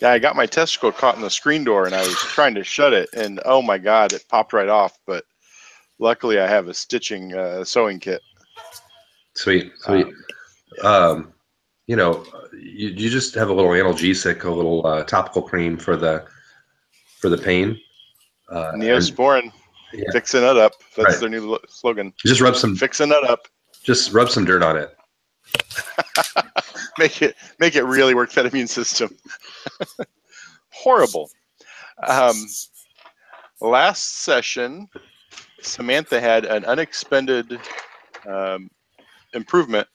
Yeah, I got my testicle caught in the screen door, and I was trying to shut it, and oh my god, it popped right off. But luckily, I have a stitching sewing kit. Sweet, sweet. Yeah. You know, you just have a little analgesic, a little topical cream for the pain, and Neosporin, yeah, fixing it up. That's right. their new slogan. Just Fixing it up. rub some dirt on it. Make it really work that immune system. Horrible. Um, Last session, Samantha had an unexpected um, improvement,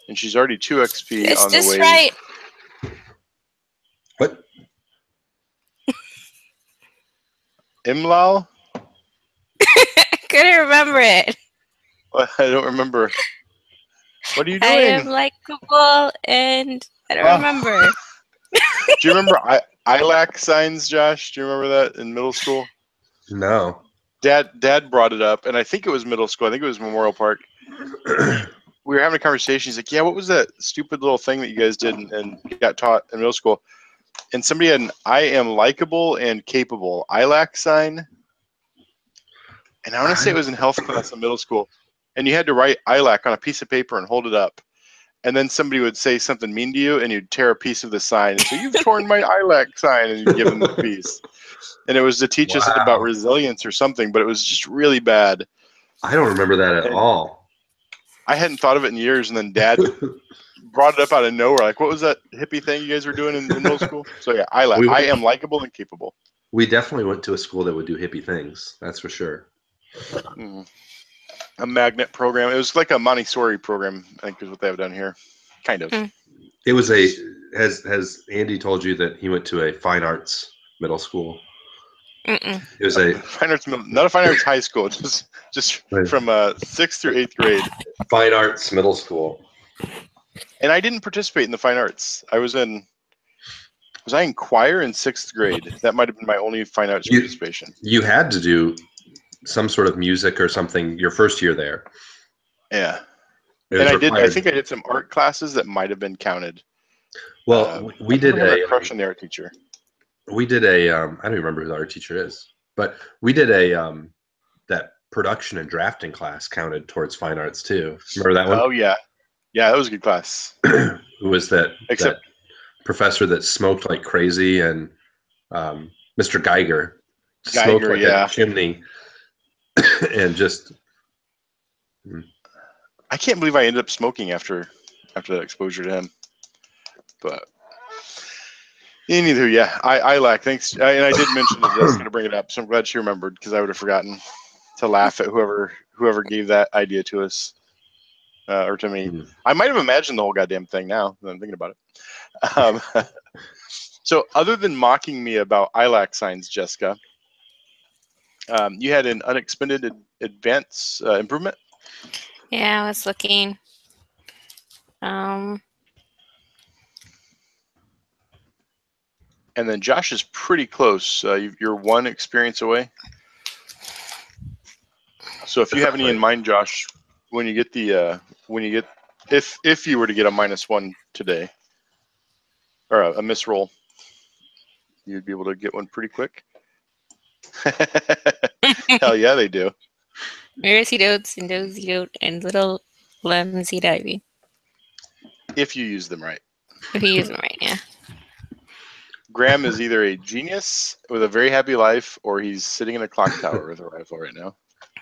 and she's already 2 XP It's on the just way. right. What? Imlal? I couldn't remember it. I don't remember. What are you I doing? am likable and I don't remember. Do you remember ILAC signs, Josh? Do you remember that in middle school? No. Dad brought it up, and I think it was middle school. I think it was Memorial Park. We were having a conversation. He's like, "Yeah, what was that stupid little thing that you guys did and got taught in middle school?" And somebody had an "I am likable and capable" ILAC sign, and I want to say it was in health class in middle school. And you had to write ILAC on a piece of paper and hold it up. And then somebody would say something mean to you, and you'd tear a piece of the sign and say, "You've torn my ILAC sign," and you'd give them the piece. And it was to teach us about resilience or something, but it was just really bad. I don't remember that at all. I hadn't thought of it in years, and then Dad brought it up out of nowhere. Like, what was that hippie thing you guys were doing in middle school? So yeah, I am likable and capable. We definitely went to a school that would do hippie things. That's for sure. A magnet program. It was like a Montessori program, I think is what they have done here. Kind of. It was has Andy told you that he went to a fine arts middle school? Mm-mm. It was a fine arts middle, not a fine arts high school, just from 6th through 8th grade. Fine arts middle school. And I didn't participate in the fine arts. Was I in choir in 6th grade? That might have been my only fine arts participation. You had to do some sort of music or something your first year there. Yeah. And I think I did some art classes that might have been counted. Well, we did a crush on the art teacher. We did I don't even remember who the art teacher is, but we did that production and drafting class counted towards fine arts too. Remember that one? Oh yeah. Yeah, that was a good class. Who was that? That professor that smoked like crazy, and Mr. Geiger smoked like a chimney, and just. I can't believe I ended up smoking after that exposure to him. But anywho, yeah, I lack. Thanks, and I did mention to Jessica to bring it up, so I'm glad she remembered because I would have forgotten to laugh at whoever gave that idea to us or to me. I might have imagined the whole goddamn thing now that I'm thinking about it. So, other than mocking me about ILAC signs, Jessica, you had an unexpected advance improvement. Yeah, I was looking. And then Josh is pretty close. You're 1 experience away. So if you have any in mind, Josh, when you get if you were to get a -1 today, or a miss roll, you'd be able to get one pretty quick. Hell yeah, they do. Mercy dotes and dozy dote and little lemsy divey. If you use them right. If you use them right, yeah. Graham is either a genius with a very happy life, or he's sitting in a clock tower with a rifle right now.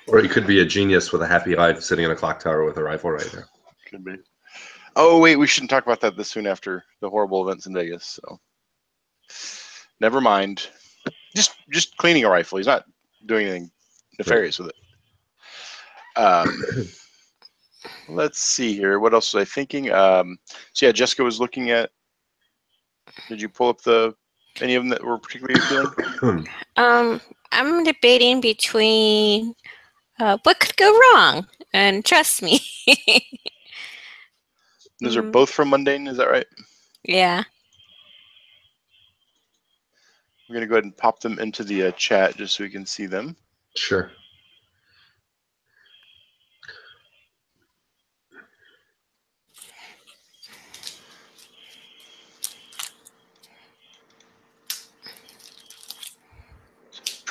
Or he could be a genius with a happy life sitting in a clock tower with a rifle right now. Could be. Oh, wait, we shouldn't talk about that this soon after the horrible events in Vegas. So, never mind. Just cleaning a rifle. He's not doing anything nefarious with it. Let's see here. What else was I thinking? So yeah, Jessica was looking at. Did you pull up any of them that were particularly appealing? I'm debating between what could go wrong, and trust me. Those are both from Mundane, is that right? Yeah. We're gonna go ahead and pop them into the chat just so we can see them. Sure.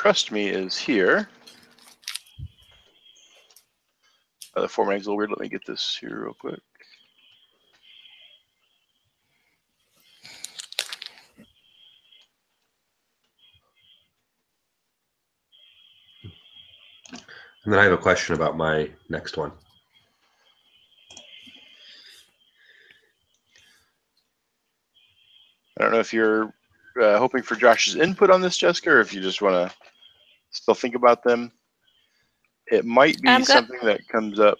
Trust Me is here. The formatting's a little weird. Let me get this here real quick. And then I have a question about my next one. I don't know if you're hoping for Josh's input on this, Jessica, or if you just want to still think about them. It might be something that comes up.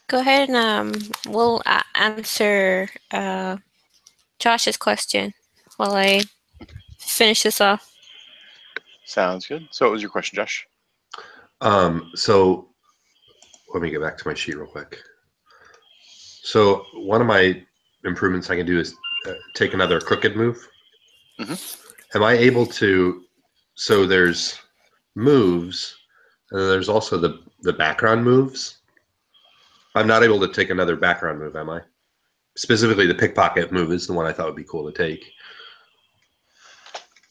Go ahead and we'll answer Josh's question while I finish this off. Sounds good. So what was your question, Josh? So let me get back to my sheet real quick. So one of my improvements I can do is take another crooked move. Mm-hmm. Am I able to? So there's moves, and then there's also the background moves. I'm not able to take another background move, am I? Specifically, the pickpocket move is the one I thought would be cool to take.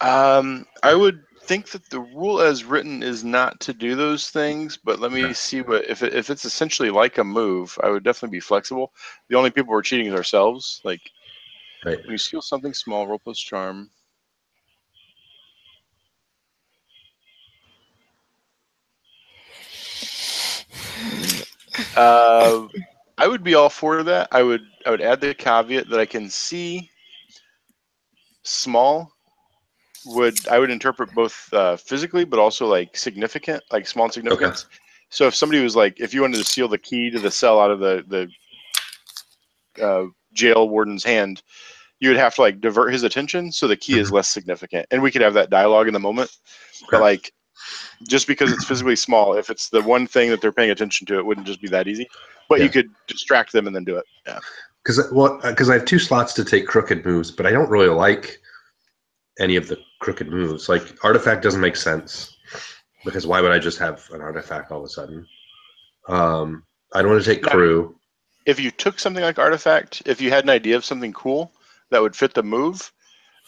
I would think that the rule as written is not to do those things, but let me see what if it's essentially like a move, I would definitely be flexible. The only people we're cheating is ourselves. Like, when you steal something small, roll plus charm. I would be all for that. I would add the caveat that I can see small I would interpret both physically, but also like significant, like small and significance. Okay. So if somebody was like, if you wanted to steal the key to the cell out of the jail warden's hand, you would have to like divert his attention so the key is less significant. And we could have that dialogue in the moment. Okay. But like, just because it's physically small, if it's the one thing that they're paying attention to, it wouldn't just be that easy. But you could distract them and then do it. Yeah. Because I have 2 slots to take crooked moves, but I don't really like any of the crooked moves. Like artifact doesn't make sense because why would I just have an artifact all of a sudden? I don't want to take crew. If you took something like artifact, if you had an idea of something cool that would fit the move,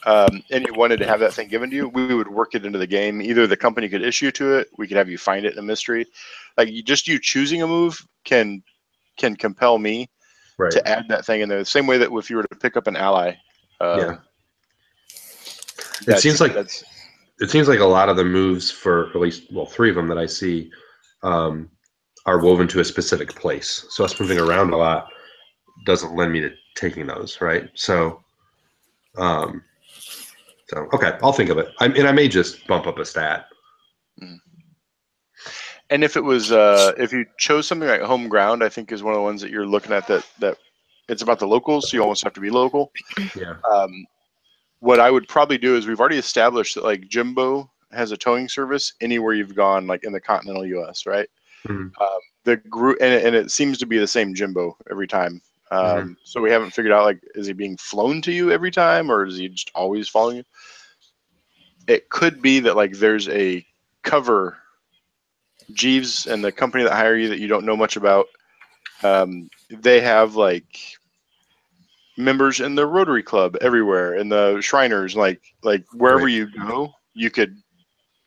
and you wanted to have that thing given to you, we would work it into the game. Either the company could issue to it, we could have you find it in a mystery. Like you choosing a move can compel me to add that thing in there. The same way that if you were to pick up an ally. It seems like a lot of the moves for at least 3 of them that I see are woven to a specific place. So us moving around a lot doesn't lend me to taking those, right? So, okay, I'll think of it. I may just bump up a stat. And if it was, if you chose something like home ground, I think is one of the ones that you're looking at that it's about the locals, so you almost have to be local. Yeah. What I would probably do is we've already established that like Jimbo has a towing service anywhere you've gone, like in the continental U.S., right? Mm-hmm. The group and it seems to be the same Jimbo every time. So we haven't figured out like, is he being flown to you every time, or is he just always following you? It could be that like there's a cover, Jeeves and the company that hire you that you don't know much about. They have like members in the Rotary Club everywhere, in the Shriners, like wherever you go, you could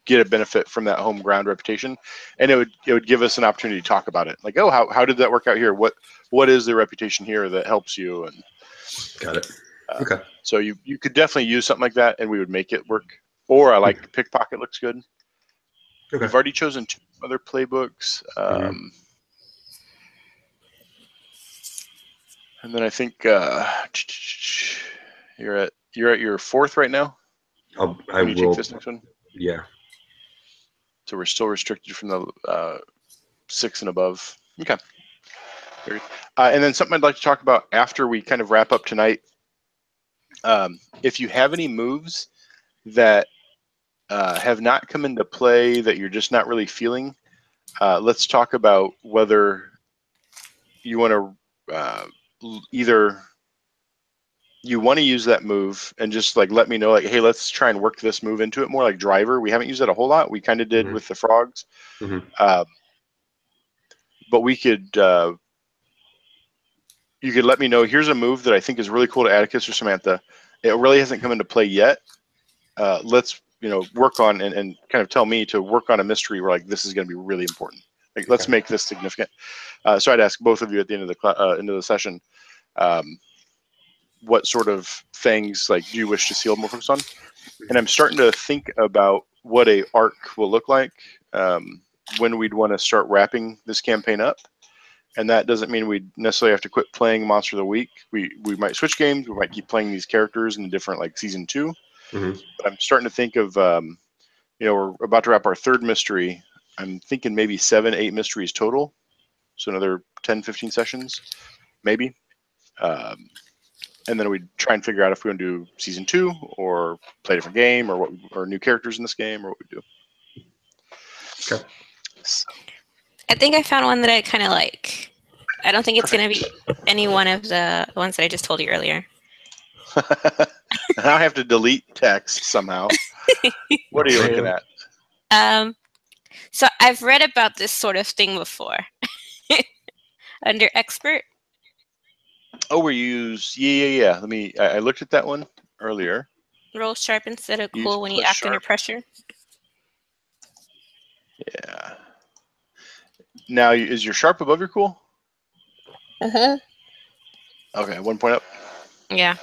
get a benefit from that home ground reputation, and it would give us an opportunity to talk about it. Like, oh, how did that work out here? What is the reputation here that helps you? And got it. Okay. So you could definitely use something like that, and we would make it work. Or I like pickpocket, looks good. Okay. We've already chosen 2 other playbooks. And then I think you're at your 4th right now. I will take this next one. Yeah. So we're still restricted from the 6 and above. Okay. And then something I'd like to talk about after we kind of wrap up tonight. If you have any moves that have not come into play that you're just not really feeling, let's talk about whether you want to either you want to use that move and just like let me know, like, hey, let's try and work this move into it more, like driver. We haven't used that a whole lot. We kind of did with the frogs. But we could you could let me know, here's a move that I think is really cool to Atticus or Samantha. it really hasn't come into play yet. Let's work on and kind of tell me to work on a mystery where like this is going to be really important. Like let's make this significant. So I'd ask both of you at the end of the session, what sort of things like do you wish to see a little more focus on? And I'm starting to think about what a arc will look like when we'd want to start wrapping this campaign up. And that doesn't mean we necessarily have to quit playing Monster of the Week. We might switch games. We might keep playing these characters in different like season 2. Mm-hmm. But I'm starting to think of we're about to wrap our 3rd mystery. I'm thinking maybe 7, 8 mysteries total. So another 10, 15 sessions, maybe. And then we'd try and figure out if we want to do season 2 or play a different game or new characters in this game or what we do. Okay. So. I think I found one that I kind of like. I don't think it's going to be any one of the ones that I just told you earlier. Now I have to delete text somehow. What are you looking at? So I've read about this sort of thing before. Under expert. Oh, we use yeah. I looked at that one earlier. Roll sharp instead of cool when you plus act sharp. under pressure. Yeah. Now, is your sharp above your cool? Uh-huh. Okay, 1 point up. Yeah.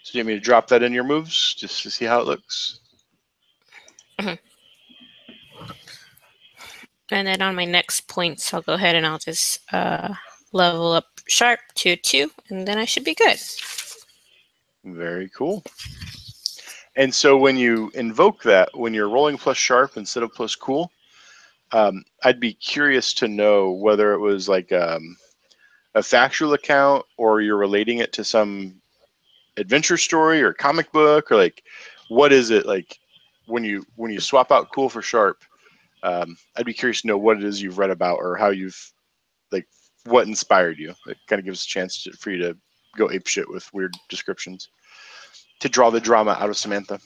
So do you want me to drop that in your moves just to see how it looks? Mm-hmm. And then on my next points, I'll go ahead and I'll just level up sharp to 2, and then I should be good. Very cool. And so when you invoke that, when you're rolling plus sharp instead of plus cool, I'd be curious to know whether it was like a factual account or you're relating it to some adventure story or comic book, or like what is it like when you swap out cool for sharp. I'd be curious to know what it is you've read about or how you've like what inspired you. It kind of gives a chance for you to go apeshit with weird descriptions to draw the drama out of Samantha.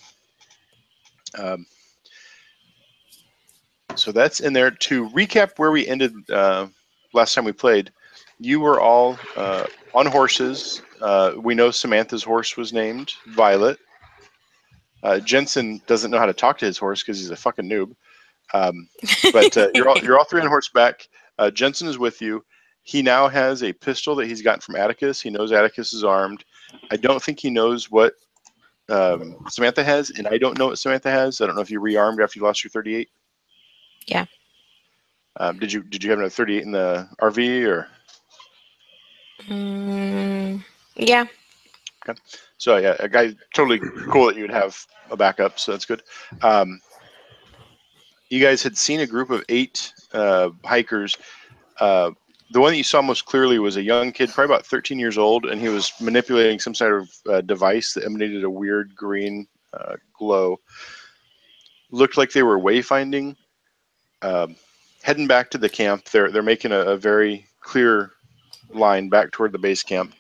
So that's in there. To recap where we ended last time we played, you were all on horses. We know Samantha's horse was named Violet. Jensen doesn't know how to talk to his horse because he's a fucking noob. But you're all 3 on horseback. Jensen is with you. He now has a pistol that he's gotten from Atticus. He knows Atticus is armed. I don't think he knows what Samantha has, and I don't know what Samantha has. I don't know if you rearmed after you lost your 38. Yeah. Did you have another 38 in the RV or? Yeah. Okay. So yeah, a guy totally cool that you would have a backup. So that's good. You guys had seen a group of 8 hikers. The one that you saw most clearly was a young kid, probably about 13 years old, and he was manipulating some sort of device that emanated a weird green glow. Looked like they were wayfinding. Heading back to the camp, they're making a very clear line back toward the base camp.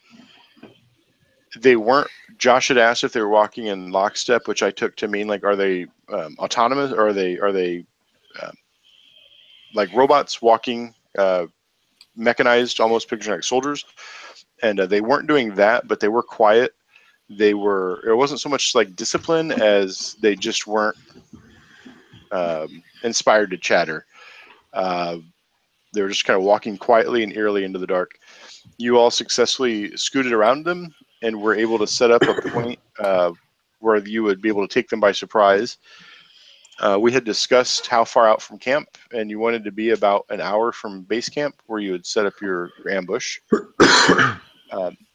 They weren't. Josh had asked if they were walking in lockstep, which I took to mean like, are they autonomous, or are they like robots walking, mechanized, almost picturing like soldiers? And they weren't doing that, but they were quiet. They were. It wasn't so much like discipline as they just weren't inspired to chatter. They were just kind of walking quietly and eerily into the dark. You all successfully scooted around them and were able to set up a point where you would be able to take them by surprise. We had discussed how far out from camp, and you wanted to be about an hour from base camp where you would set up your ambush.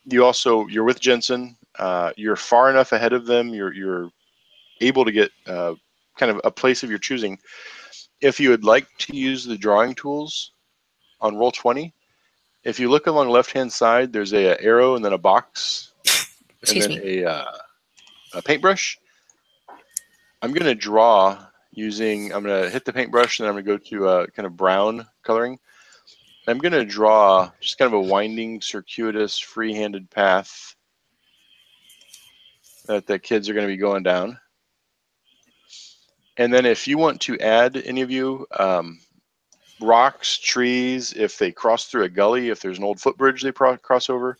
You're with Jensen. You're far enough ahead of them. You're able to get kind of a place of your choosing. If you would like to use the drawing tools on Roll20, if you look along the left-hand side, there's a arrow and then a box, and then a paintbrush. I'm going to draw using. I'm going to hit the paintbrush, and then I'm going to go to kind of brown coloring. I'm going to draw just kind of a winding, circuitous, free-handed path that the kids are going to be going down. And then if you want to add, any of you, rocks, trees, if they cross through a gully, if there's an old footbridge they cross over. Do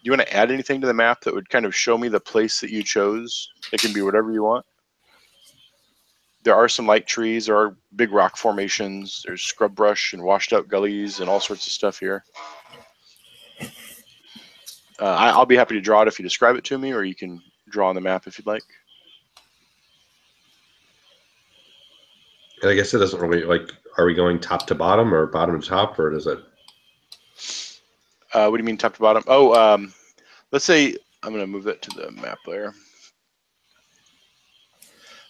you want to add anything to the map that would kind of show me the place that you chose? It can be whatever you want. There are some light trees, there are big rock formations, there's scrub brush and washed out gullies and all sorts of stuff here. I'll be happy to draw it if you describe it to me, or you can draw on the map if you'd like. And I guess it doesn't really, like, are we going top to bottom or bottom to top, or does it? What do you mean top to bottom? Oh, let's say, I'm going to move that to the map layer.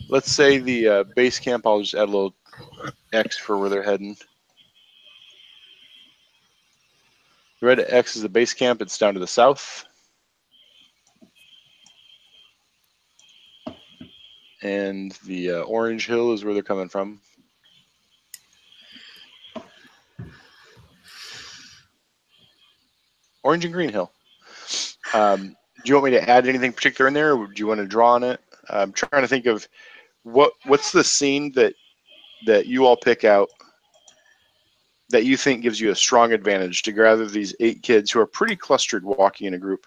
Let's say the base camp, I'll just add a little X for where they're heading. The red X is the base camp. It's down to the south. And the orange hill is where they're coming from. Orange and green hill. Do you want me to add anything particular in there, or do you want to draw on it? I'm trying to think of what's the scene that you all pick out that you think gives you a strong advantage to gather these 8 kids who are pretty clustered walking in a group.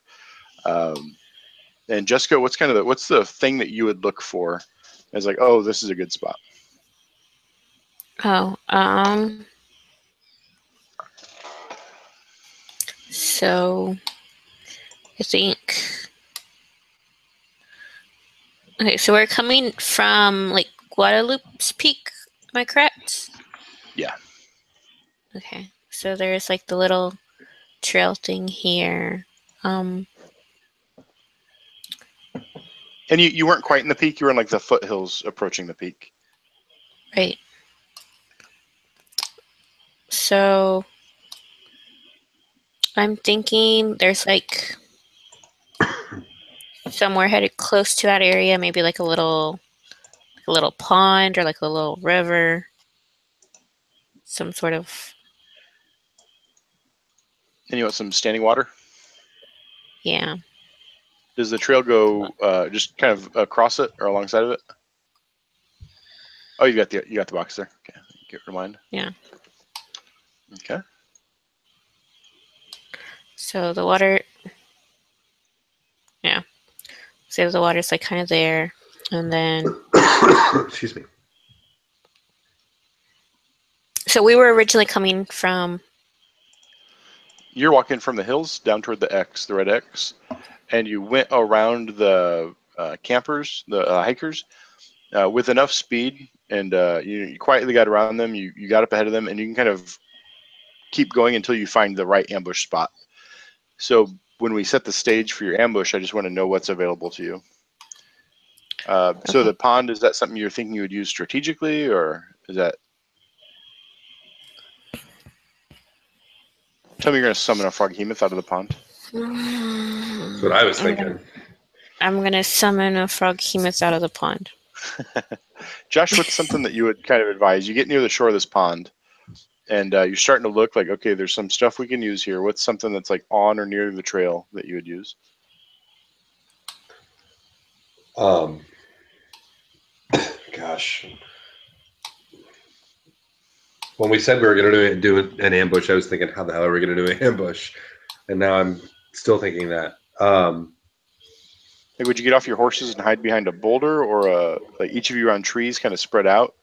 And Jessica, what's the thing that you would look for as like, oh, this is a good spot? Oh, so I think, okay, so we're coming from like Guadalupe's Peak, am I correct? Yeah. Okay, so there's like the little trail thing here. And you weren't quite in the peak, you were in like the foothills approaching the peak. Right. So I'm thinking there's like somewhere headed close to that area, maybe like a little pond or like a little river, some sort of. And you want some standing water? Yeah. Does the trail go just kind of across it or alongside of it? Oh, you got the box there. Okay, get rid of mine. Yeah. Okay. So the water, yeah. So the water's like kind of there, and then. Excuse me. So we were originally coming from. You're walking from the hills down toward the X, the red X, and you went around the campers, the hikers, with enough speed, and you quietly got around them. You got up ahead of them, and you can kind of keep going until you find the right ambush spot. So when we set the stage for your ambush, I just want to know what's available to you. So the pond, is that something you're thinking you would use strategically, or is that? Tell me you're going to summon a froghemoth out of the pond. That's what I was thinking. I'm going to summon a froghemoth out of the pond. Josh, what's something that you would kind of advise? You get near the shore of this pond, and you're starting to look like, okay, there's some stuff we can use here. What's something that's like on or near the trail that you would use? Gosh. When we said we were going to do an ambush, I was thinking, how the hell are we going to do an ambush? And now I'm still thinking that. Like, would you get off your horses and hide behind a boulder, or like each of you on trees kind of spread out?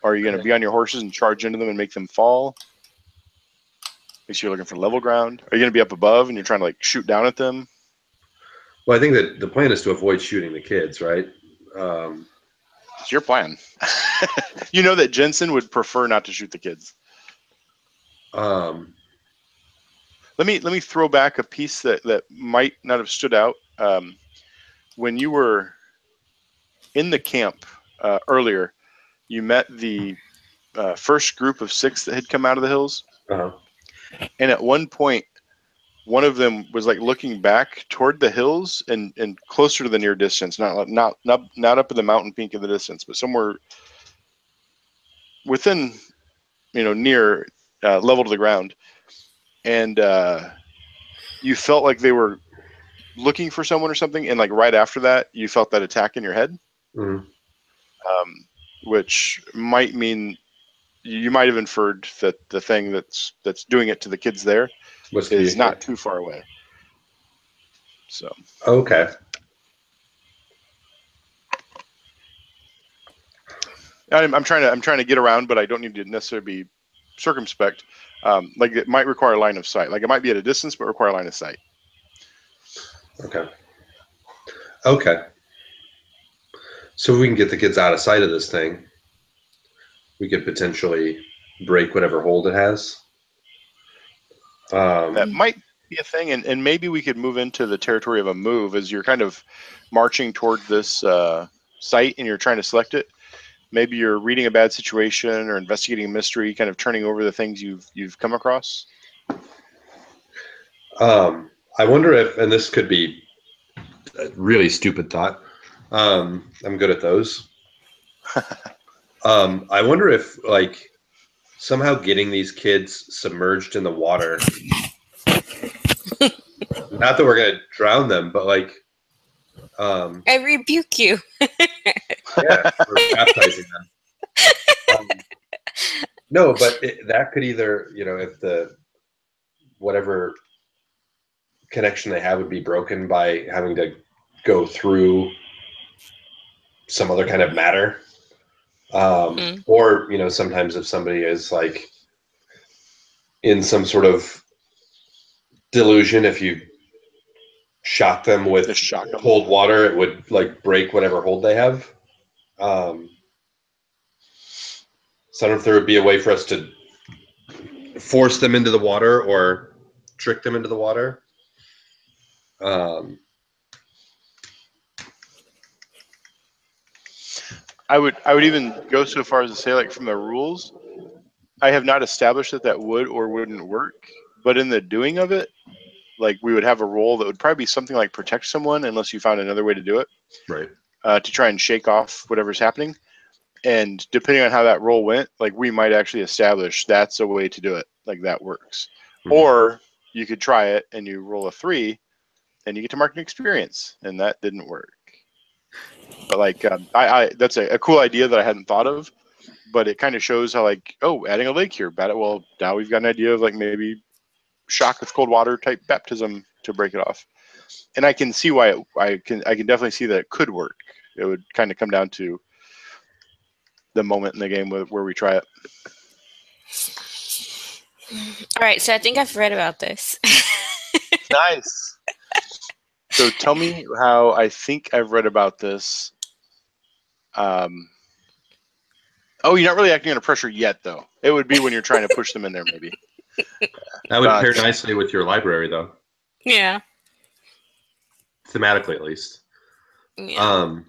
Or are you going to be on your horses and charge into them and make them fall? Like, so you're looking for level ground. Are you going to be up above and you're trying to like shoot down at them? Well, I think that the plan is to avoid shooting the kids, right? It's your plan. You know that Jensen would prefer not to shoot the kids. Let me throw back a piece that might not have stood out. When you were in the camp earlier, you met the first group of 6 that had come out of the hills. Uh-huh. And at one point, one of them was like looking back toward the hills and closer to the near distance, not up in the mountain peak in the distance, but somewhere within, near level to the ground. And you felt like they were looking for someone or something, and like right after that, you felt that attack in your head, Mm-hmm. Which might mean you might have inferred that the thing that's doing it to the kids there is not too far away. So okay. I'm trying to get around, but I don't need to necessarily be circumspect. Like it might require a line of sight. Like it might be at a distance, but require a line of sight. Okay. Okay. So if we can get the kids out of sight of this thing, we could potentially break whatever hold it has. That might be a thing, and maybe we could move into the territory of a move as you're kind of marching toward this site and you're trying to select it. Maybe you're reading a bad situation or investigating a mystery, kind of turning over the things you've come across. I wonder if, and this could be a really stupid thought. I'm good at those. I wonder if, like, somehow getting these kids submerged in the water. Not that we're gonna drown them, but like, I rebuke you. yeah, we're baptizing them. No, but that could either, if the whatever connection they have would be broken by having to go through some other kind of matter. Or, sometimes if somebody is like in some sort of delusion, if you shot them with cold water, it would like break whatever hold they have. So I don't know if there would be a way for us to force them into the water or trick them into the water. I would even go so far as to say, like, from the rules, I have not established that would or wouldn't work, but in the doing of it, like, we would have a role that would probably be something like protect someone unless you found another way to do it. Right. To try and shake off whatever's happening. And depending on how that role went, like, we might actually establish that's a way to do it. Like, that works. Mm-hmm. Or you could try it and you roll a 3 and you get to mark an experience, and that didn't work. But like, I that's a cool idea that I hadn't thought of, but it kind of shows how, like, oh, adding a lake here, well, now we've got an idea of like maybe shock with cold water type baptism to break it off. And I can see why I can definitely see that it could work. It would kind of come down to the moment in the game where we try it. All right, so I think I've read about this. Nice. So tell me how I think I've read about this. Oh, you're not really acting under pressure yet, though. It would be when you're trying to push them in there, maybe. That would pair nicely with your library, though. Yeah. Thematically, at least. Yeah.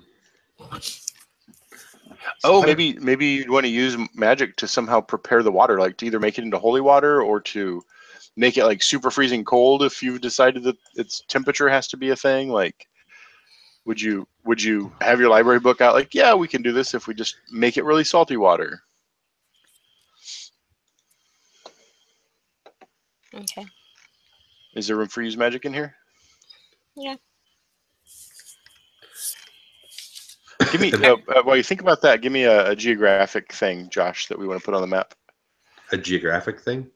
Maybe you'd want to use magic to somehow prepare the water, like to either make it into holy water or to make it like super freezing cold if you've decided that its temperature has to be a thing. Like, would you have your library book out like, yeah, we can do this if we just make it really salty water? Okay. Is there room for use magic in here? Yeah. Give me while you think about that, give me a geographic thing, Josh, that we want to put on the map. A geographic thing?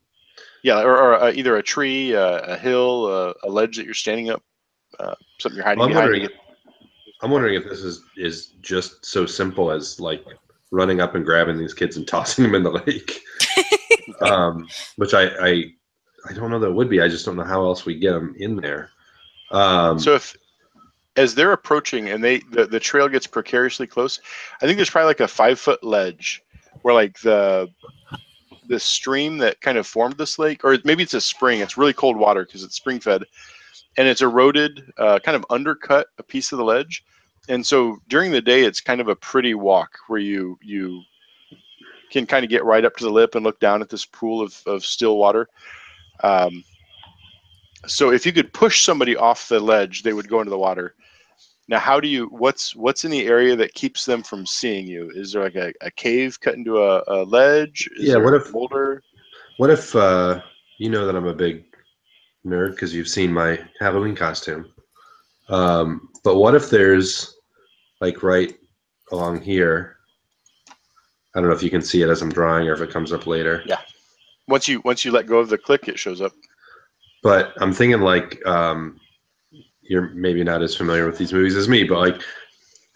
Yeah, or either a tree, a hill, a ledge that you're standing up, something you're hiding behind. I'm wondering if this is just so simple as like running up and grabbing these kids and tossing them in the lake, which I don't know that it would be. I just don't know how else we get them in there. So as they're approaching and the trail gets precariously close, I think there's probably like a 5-foot ledge where like the stream that kind of formed this lake, or maybe it's a spring. It's really cold water because it's spring fed, and it's eroded, kind of undercut a piece of the ledge. And so during the day, it's kind of a pretty walk where you can kind of get right up to the lip and look down at this pool of still water. So if you could push somebody off the ledge, they would go into the water. Now, what's in the area that keeps them from seeing you? Is there like a cave cut into a ledge? Is there a boulder? What if you know that I'm a big nerd because you've seen my Halloween costume. But what if there's like right along here, I don't know if you can see it as I'm drawing or if it comes up later. Yeah. Once you let go of the click, it shows up. But I'm thinking like you're maybe not as familiar with these movies as me, but like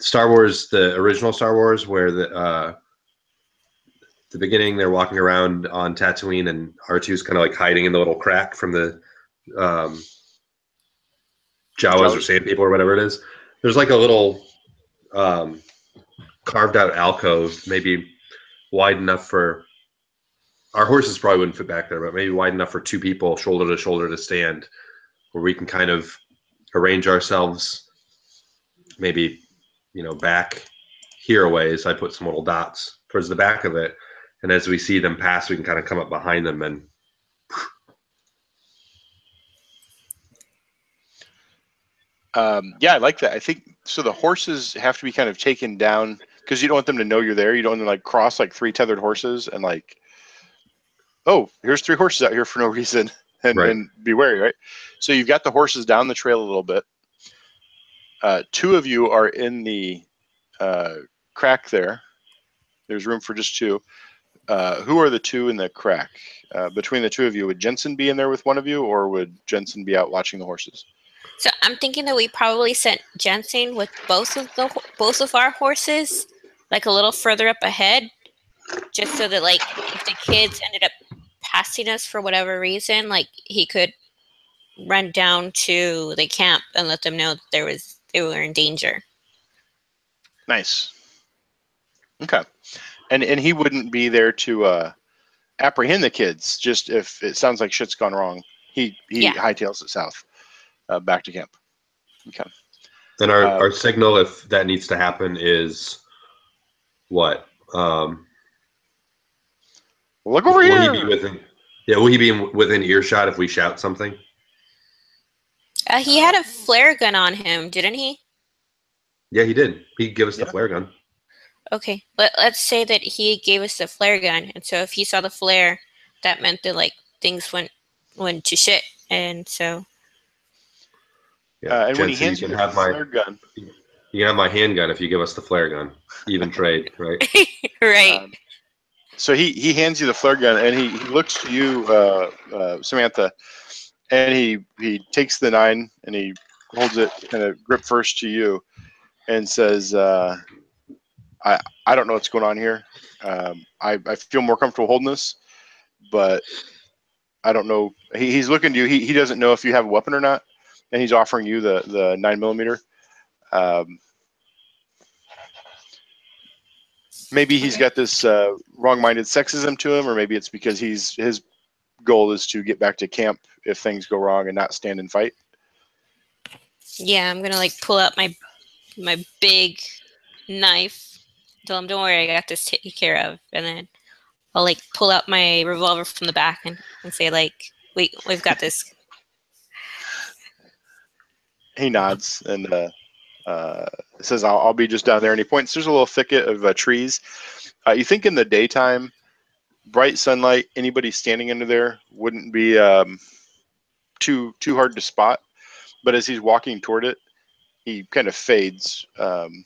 Star Wars, the original Star Wars, where the beginning they're walking around on Tatooine and R2's kind of like hiding in the little crack from the Jawas or sand people or whatever it is. There's like a little carved out alcove, maybe wide enough for our horses probably wouldn't fit back there, but maybe wide enough for two people shoulder to shoulder to stand, where we can kind of arrange ourselves maybe, back here a ways. I put some little dots towards the back of it. And as we see them pass, we can kind of come up behind them and yeah, I like that. I think so. The horses have to be kind of taken down because you don't want them to know you're there. You don't want them to like cross like 3 tethered horses and like, oh, here's 3 horses out here for no reason, and be wary, right? So you've got the horses down the trail a little bit. 2 of you are in the crack there. There's room for just 2. Who are the 2 in the crack? Between the 2 of you, would Jensen be in there with one of you, or would Jensen be out watching the horses? So I'm thinking that we probably sent Jensen with both of our horses, like a little further up ahead, just so that like if the kids ended up passing us for whatever reason, like he could run down to the camp and let them know that they were in danger. Nice. Okay. And he wouldn't be there to apprehend the kids, just if it sounds like shit's gone wrong. He hightails it south, back to camp. Okay. then our signal, if that needs to happen, is what? Look over here. Will he be within earshot if we shout something? He had a flare gun on him, didn't he? Yeah, he did. He gave us the flare gun. Okay, let's say that he gave us the flare gun, and so if he saw the flare, that meant that like things went to shit, and so. Yeah, and when he hands you the flare gun, you can have my handgun if you give us the flare gun. Even trade, right? Right. So he hands you the flare gun, and he looks to you, Samantha, and he takes the 9 and he holds it kind of grip first to you, and says, I don't know what's going on here. I feel more comfortable holding this, but I don't know. He's looking to you. He doesn't know if you have a weapon or not, and he's offering you the 9mm. Maybe he's got this wrong-minded sexism to him, or maybe it's because his goal is to get back to camp if things go wrong and not stand and fight. Yeah, I'm gonna like pull out my big knife. Tell him, don't worry, I got this taken care of. And then I'll like pull out my revolver from the back and say like, we've got this. He nods and says, I'll be just down there. And he points, there's a little thicket of trees. You think in the daytime, bright sunlight, anybody standing under there wouldn't be too hard to spot. But as he's walking toward it, he kind of fades from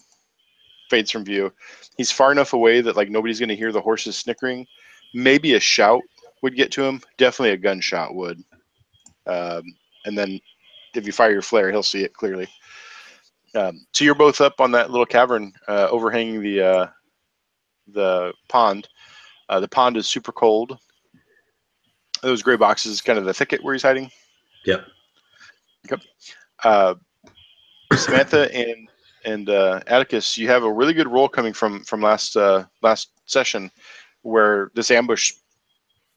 view. He's far enough away that like nobody's going to hear the horses snickering. Maybe a shout would get to him. Definitely a gunshot would. And then if you fire your flare, he'll see it clearly. So you're both up on that little cavern overhanging the pond. The pond is super cold. Those gray boxes is kind of the thicket where he's hiding. Yep. Okay. Samantha and Atticus, you have a really good roll coming from last session, where this ambush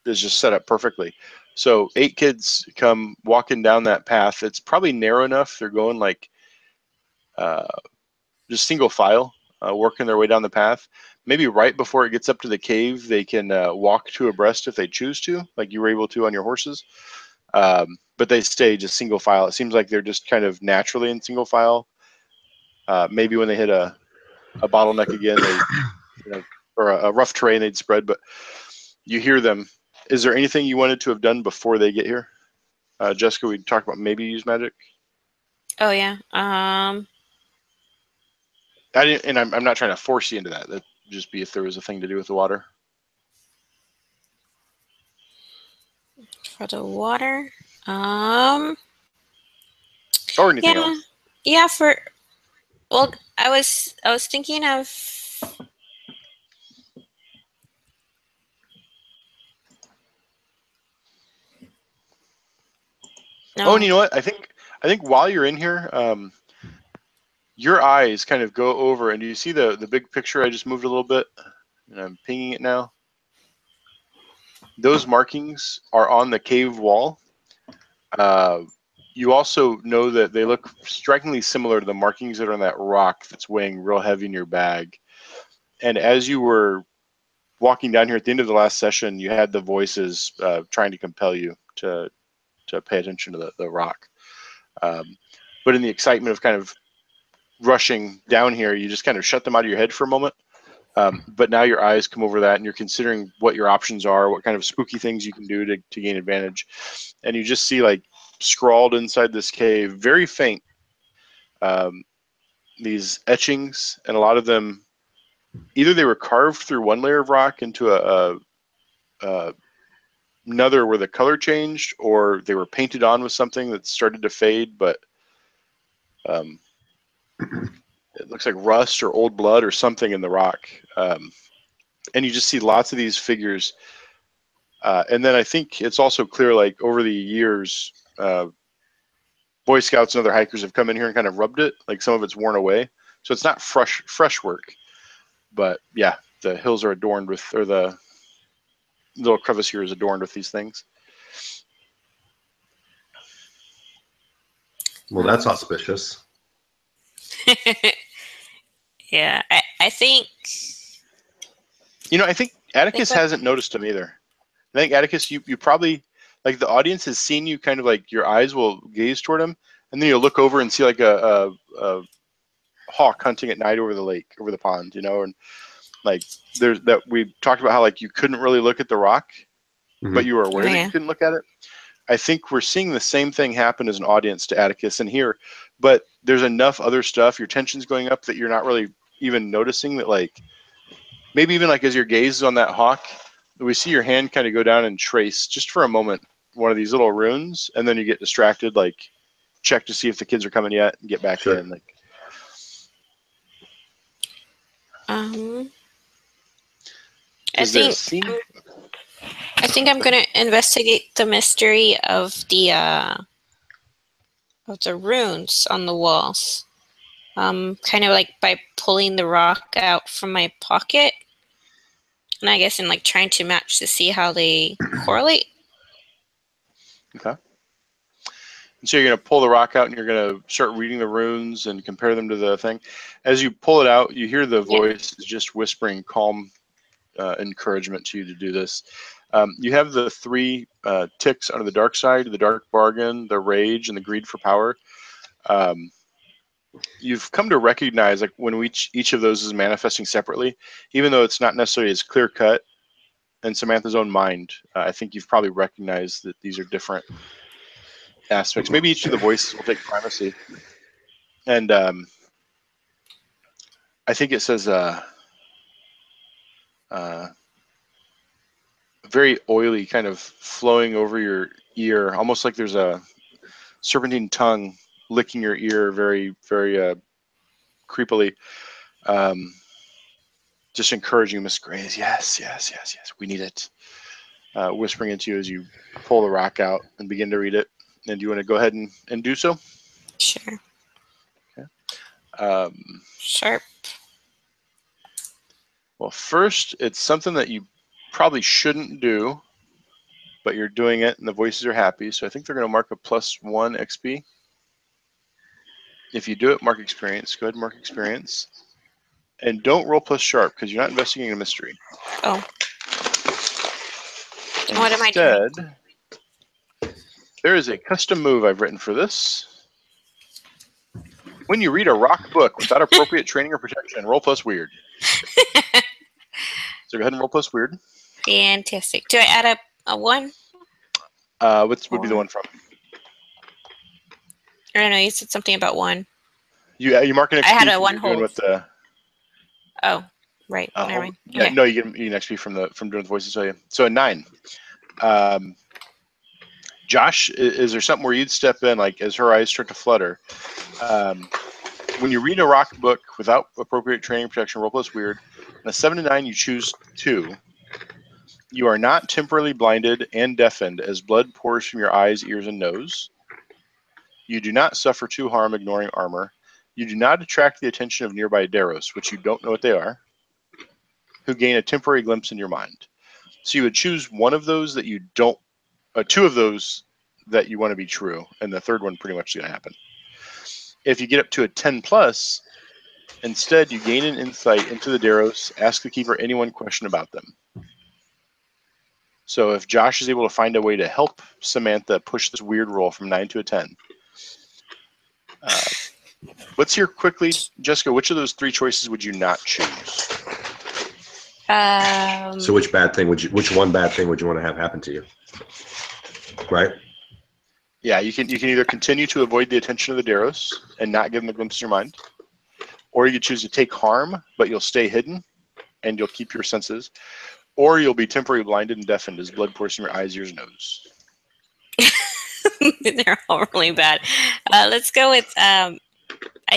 is just set up perfectly. So 8 kids come walking down that path. It's probably narrow enough. They're going like just single file, working their way down the path. Maybe right before it gets up to the cave, they can walk 2 abreast if they choose to, like you were able to on your horses. But they stay just single file. It seems like they're just kind of naturally in single file. Maybe when they hit a bottleneck again, they, or a rough terrain, they'd spread. But you hear them. Is there anything you wanted to have done before they get here? Jessica, we talked about maybe use magic. Oh yeah. I didn't, and I'm not trying to force you into that. just be if there was a thing to do with the water. For the water, Or anything else. yeah. Well, I was thinking of. No. Oh, and you know what? I think while you're in here, your eyes kind of go over, and do you see the big picture I just moved a little bit? And I'm pinging it now. Those markings are on the cave wall. You also know that they look strikingly similar to the markings that are on that rock that's weighing real heavy in your bag. And as you were walking down here at the end of the last session, you had the voices trying to compel you to pay attention to the rock. But in the excitement of kind of rushing down here, you just kind of shut them out of your head for a moment. But now your eyes come over that, and you're considering what your options are, what kind of spooky things you can do to gain advantage. And you just see, like, scrawled inside this cave, very faint, these etchings, and a lot of them, either they were carved through one layer of rock into another where the color changed, or they were painted on with something that started to fade, but it looks like rust or old blood or something in the rock. And you just see lots of these figures. And then I think it's also clear, like, over the years, Boy Scouts and other hikers have come in here and kind of rubbed it. Like, some of it's worn away. So it's not fresh work. But yeah, the hills are adorned with, or the little crevice here is adorned with these things. Well, that's auspicious. Yeah, I think. You know, I think Atticus hasn't noticed them either. I think Atticus, you probably, like, the audience has seen you kind of, like, your eyes will gaze toward him, and then you'll look over and see, like, a hawk hunting at night over the lake, over the pond, you know, and, like, there's that we talked about how, like, you couldn't really look at the rock, but you were aware that you couldn't look at it. I think we're seeing the same thing happen as an audience to Atticus in here, but there's enough other stuff, your tension's going up, that you're not really even noticing that, like, maybe even, like, as your gaze is on that hawk, we see your hand kind of go down and trace, just for a moment, one of these little runes, and then you get distracted, like, check to see if the kids are coming yet, and get back in. Like, I think I'm gonna investigate the mystery of the runes on the walls. Kind of like by pulling the rock out from my pocket, and I guess in, like, trying to match to see how they correlate. Okay. And so you're going to pull the rock out, and you're going to start reading the runes and compare them to the thing. As you pull it out, you hear the voice just whispering calm encouragement to you to do this. You have the 3 ticks under the dark side: the dark bargain, the rage, and the greed for power. You've come to recognize, like, when each of those is manifesting separately, even though it's not necessarily as clear cut in Samantha's own mind. I think you've probably recognized that these are different aspects. Maybe each of the voices will take primacy. And I think it says very oily, kind of flowing over your ear, almost like there's a serpentine tongue licking your ear very, very creepily. Just encouraging Miss Grays. Yes, we need it. Whispering into you as you pull the rock out and begin to read it. And do you want to go ahead and do so? Sure. Okay. Sharp. Well, first, it's something that you probably shouldn't do, but you're doing it, and the voices are happy. So I think they're going to mark a +1 XP. If you do it, mark experience. Go ahead and mark experience. And don't roll +sharp, because you're not investigating a mystery. Oh. What am I doing? Instead, there is a custom move I've written for this. When you read a rock book without appropriate training or protection, roll +weird. So go ahead and roll +weird. Fantastic. Do I add a 1? What would be the one from? I don't know. You said something about 1. You mark an XP. I had a 1 doing hold. with the... Oh. Right. Never mind. Yeah, Okay. no, you can XP from doing the voices. So yeah. So a 9. Josh, is there something where you'd step in, like as her eyes start to flutter? When you read a rock book without appropriate training, protection, roll plus weird, on a 7 to 9, you choose 2. You are not temporarily blinded and deafened as blood pours from your eyes, ears, and nose. You do not suffer 2 harm ignoring armor. You do not attract the attention of nearby Daros, which you don't know what they are, who gain a temporary glimpse in your mind. So you would choose one of those that you don't, 2 of those that you want to be true, and the third one pretty much is going to happen. If you get up to a 10 plus, instead you gain an insight into the Daros, ask the keeper any one question about them. So if Josh is able to find a way to help Samantha push this weird roll from 9 to a 10, let's hear quickly, Jessica, which of those 3 choices would you not choose? So which one bad thing would you want to have happen to you? Right? Yeah, you can either continue to avoid the attention of the Daros and not give them a glimpse of your mind, or you choose to take harm, but you'll stay hidden and you'll keep your senses, or you'll be temporarily blinded and deafened as blood pours from your eyes, ears, nose. They're all really bad. Let's go with, I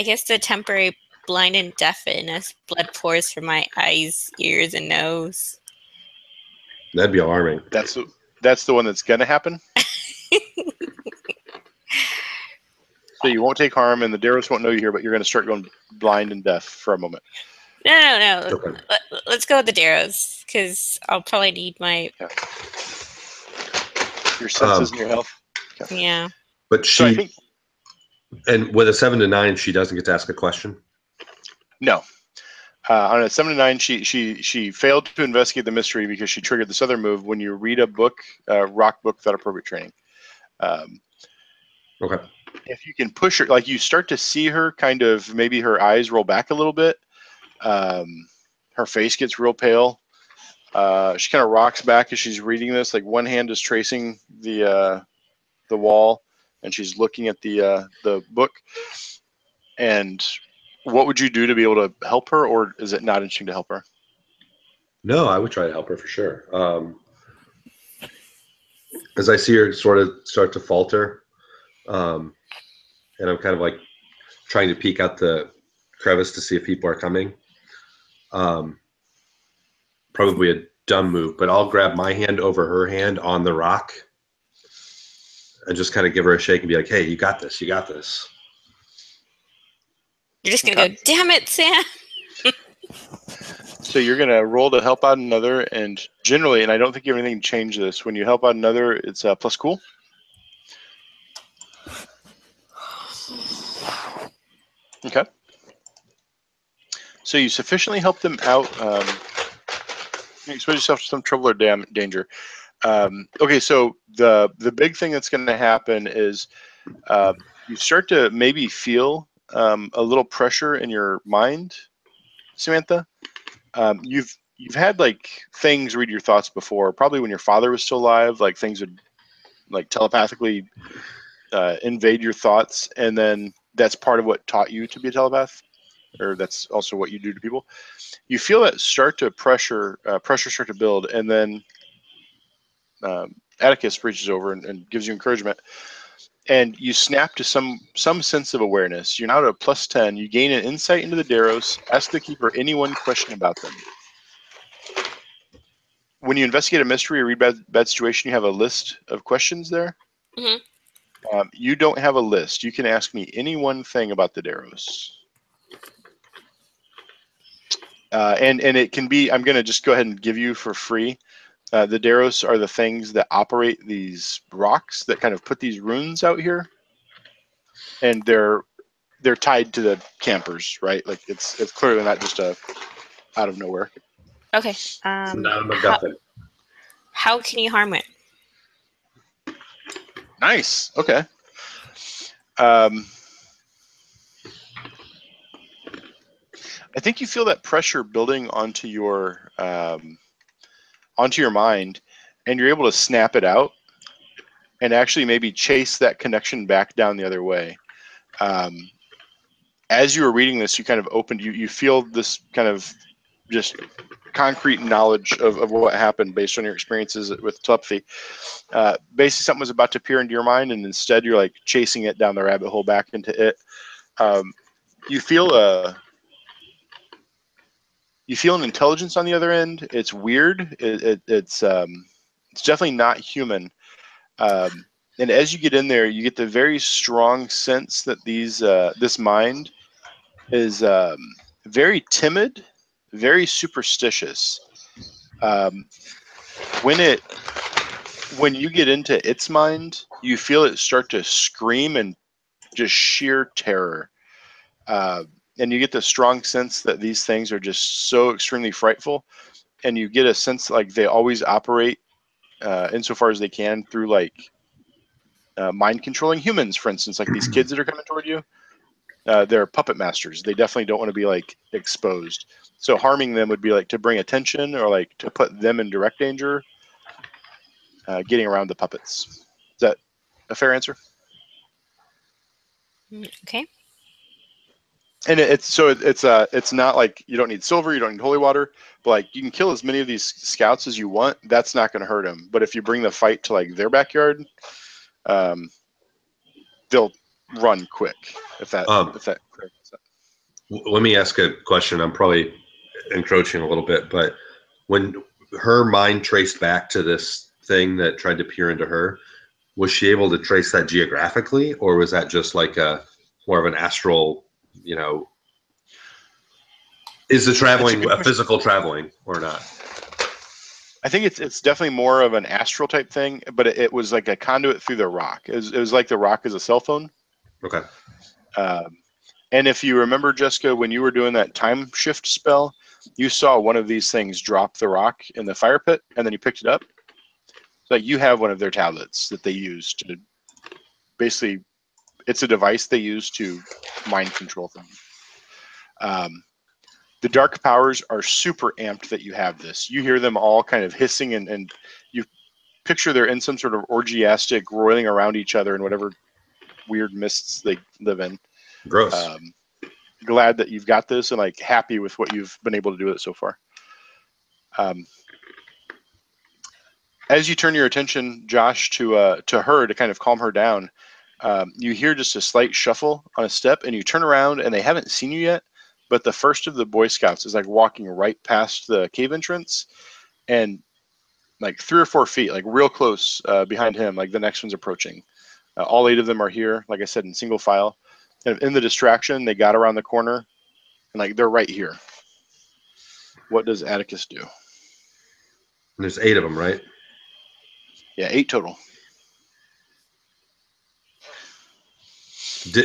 guess, the temporary blind and deafened as blood pours from my eyes, ears, and nose. That'd be alarming. That's the one that's going to happen. So you won't take harm, and the Daros won't know you're here, but you're going to start going blind and deaf for a moment. No. Okay. Let's go with the Daros, because I'll probably need my... Your senses and your health. Okay. Yeah. But So I think... And with a 7 to 9, she doesn't get to ask a question? No. On a 7 to 9, she failed to investigate the mystery because she triggered this other move when you read a book, rock book without appropriate training. Okay. If you can push her, like you start to see her kind of, maybe her eyes roll back a little bit. Her face gets real pale. She kind of rocks back as she's reading this. Like one hand is tracing the wall, and she's looking at the book. And what would you do to be able to help her, or is it not interesting to help her? No, I would try to help her for sure. As I see her sort of start to falter, and I'm kind of like trying to peek out the crevice to see if people are coming. Probably a dumb move, but I'll grab my hand over her hand on the rock and just kind of give her a shake and be like, hey, you got this. You got this. You're just going to go, damn it, Sam. So you're going to roll to help out another, and generally, and I don't think you have anything to change this, when you help out another, it's plus cool. Okay. So you sufficiently help them out. You expose yourself to some trouble or danger. Okay, so the big thing that's going to happen is you start to maybe feel a little pressure in your mind, Samantha. You've had like things read your thoughts before, probably when your father was still alive. Like things would like telepathically invade your thoughts, and then that's part of what taught you to be a telepath, or that's also what you do to people. You feel that start to pressure start to build, and then Atticus reaches over and gives you encouragement, and you snap to some sense of awareness. You're now at a +10. You gain an insight into the Daros. Ask the keeper any one question about them. When you investigate a mystery or read bad situation, you have a list of questions there. Mm-hmm. You don't have a list. You can ask me any one thing about the Daros. And it can be, I'm going to just go ahead and give you for free. The Daros are the things that operate these rocks that kind of put these runes out here. And they're tied to the campers, right? Like it's clearly not just out of nowhere. Okay. How can you harm it? Nice. Okay. I think you feel that pressure building onto your mind, and you're able to snap it out and actually maybe chase that connection back down the other way. As you were reading this, you kind of opened, you feel this kind of just concrete knowledge of what happened based on your experiences with telepathy. Basically, something was about to appear into your mind, and instead you're like chasing it down the rabbit hole back into it. You feel an intelligence on the other end. It's weird. It's definitely not human. And as you get in there, you get the very strong sense that this mind is very timid, very superstitious. When you get into its mind, you feel it start to scream in just sheer terror. And you get the strong sense that these things are just so extremely frightful. And you get a sense like they always operate insofar as they can through like mind controlling humans, for instance, like these kids that are coming toward you. They're puppet masters. They definitely don't want to be like exposed. So harming them would be like to bring attention or like to put them in direct danger. Getting around the puppets. Is that a fair answer? Okay. And it's not like you don't need silver, you don't need holy water, but like you can kill as many of these scouts as you want. That's not going to hurt them. But if you bring the fight to like their backyard, they'll run quick. If that. Let me ask a question. I'm probably encroaching a little bit, but when her mind traced back to this thing that tried to peer into her, was she able to trace that geographically, or was that just like more of an astral, is the traveling a physical traveling or not? I think it's definitely more of an astral type thing, but it was like a conduit through the rock. It was like the rock is a cell phone. Okay. And if you remember, Jessica, when you were doing that time shift spell, you saw one of these things drop the rock in the fire pit, and then you picked it up. So you have one of their tablets that they use to basically, it's a device they use to mind control things. The dark powers are super amped that you have this. You hear them all kind of hissing, and you picture they're in some sort of orgiastic roiling around each other in whatever weird mists they live in. Gross. Glad that you've got this and like happy with what you've been able to do with it so far. As you turn your attention, Josh, to her to kind of calm her down, you hear just a slight shuffle on a step, and you turn around, and they haven't seen you yet, but the first of the Boy Scouts is like walking right past the cave entrance, and like 3 or 4 feet, like real close behind him, like the next one's approaching. All 8 of them are here, like I said, in single file. And in the distraction, they got around the corner, and like they're right here. What does Atticus do? There's 8 of them, right? Yeah, 8 total.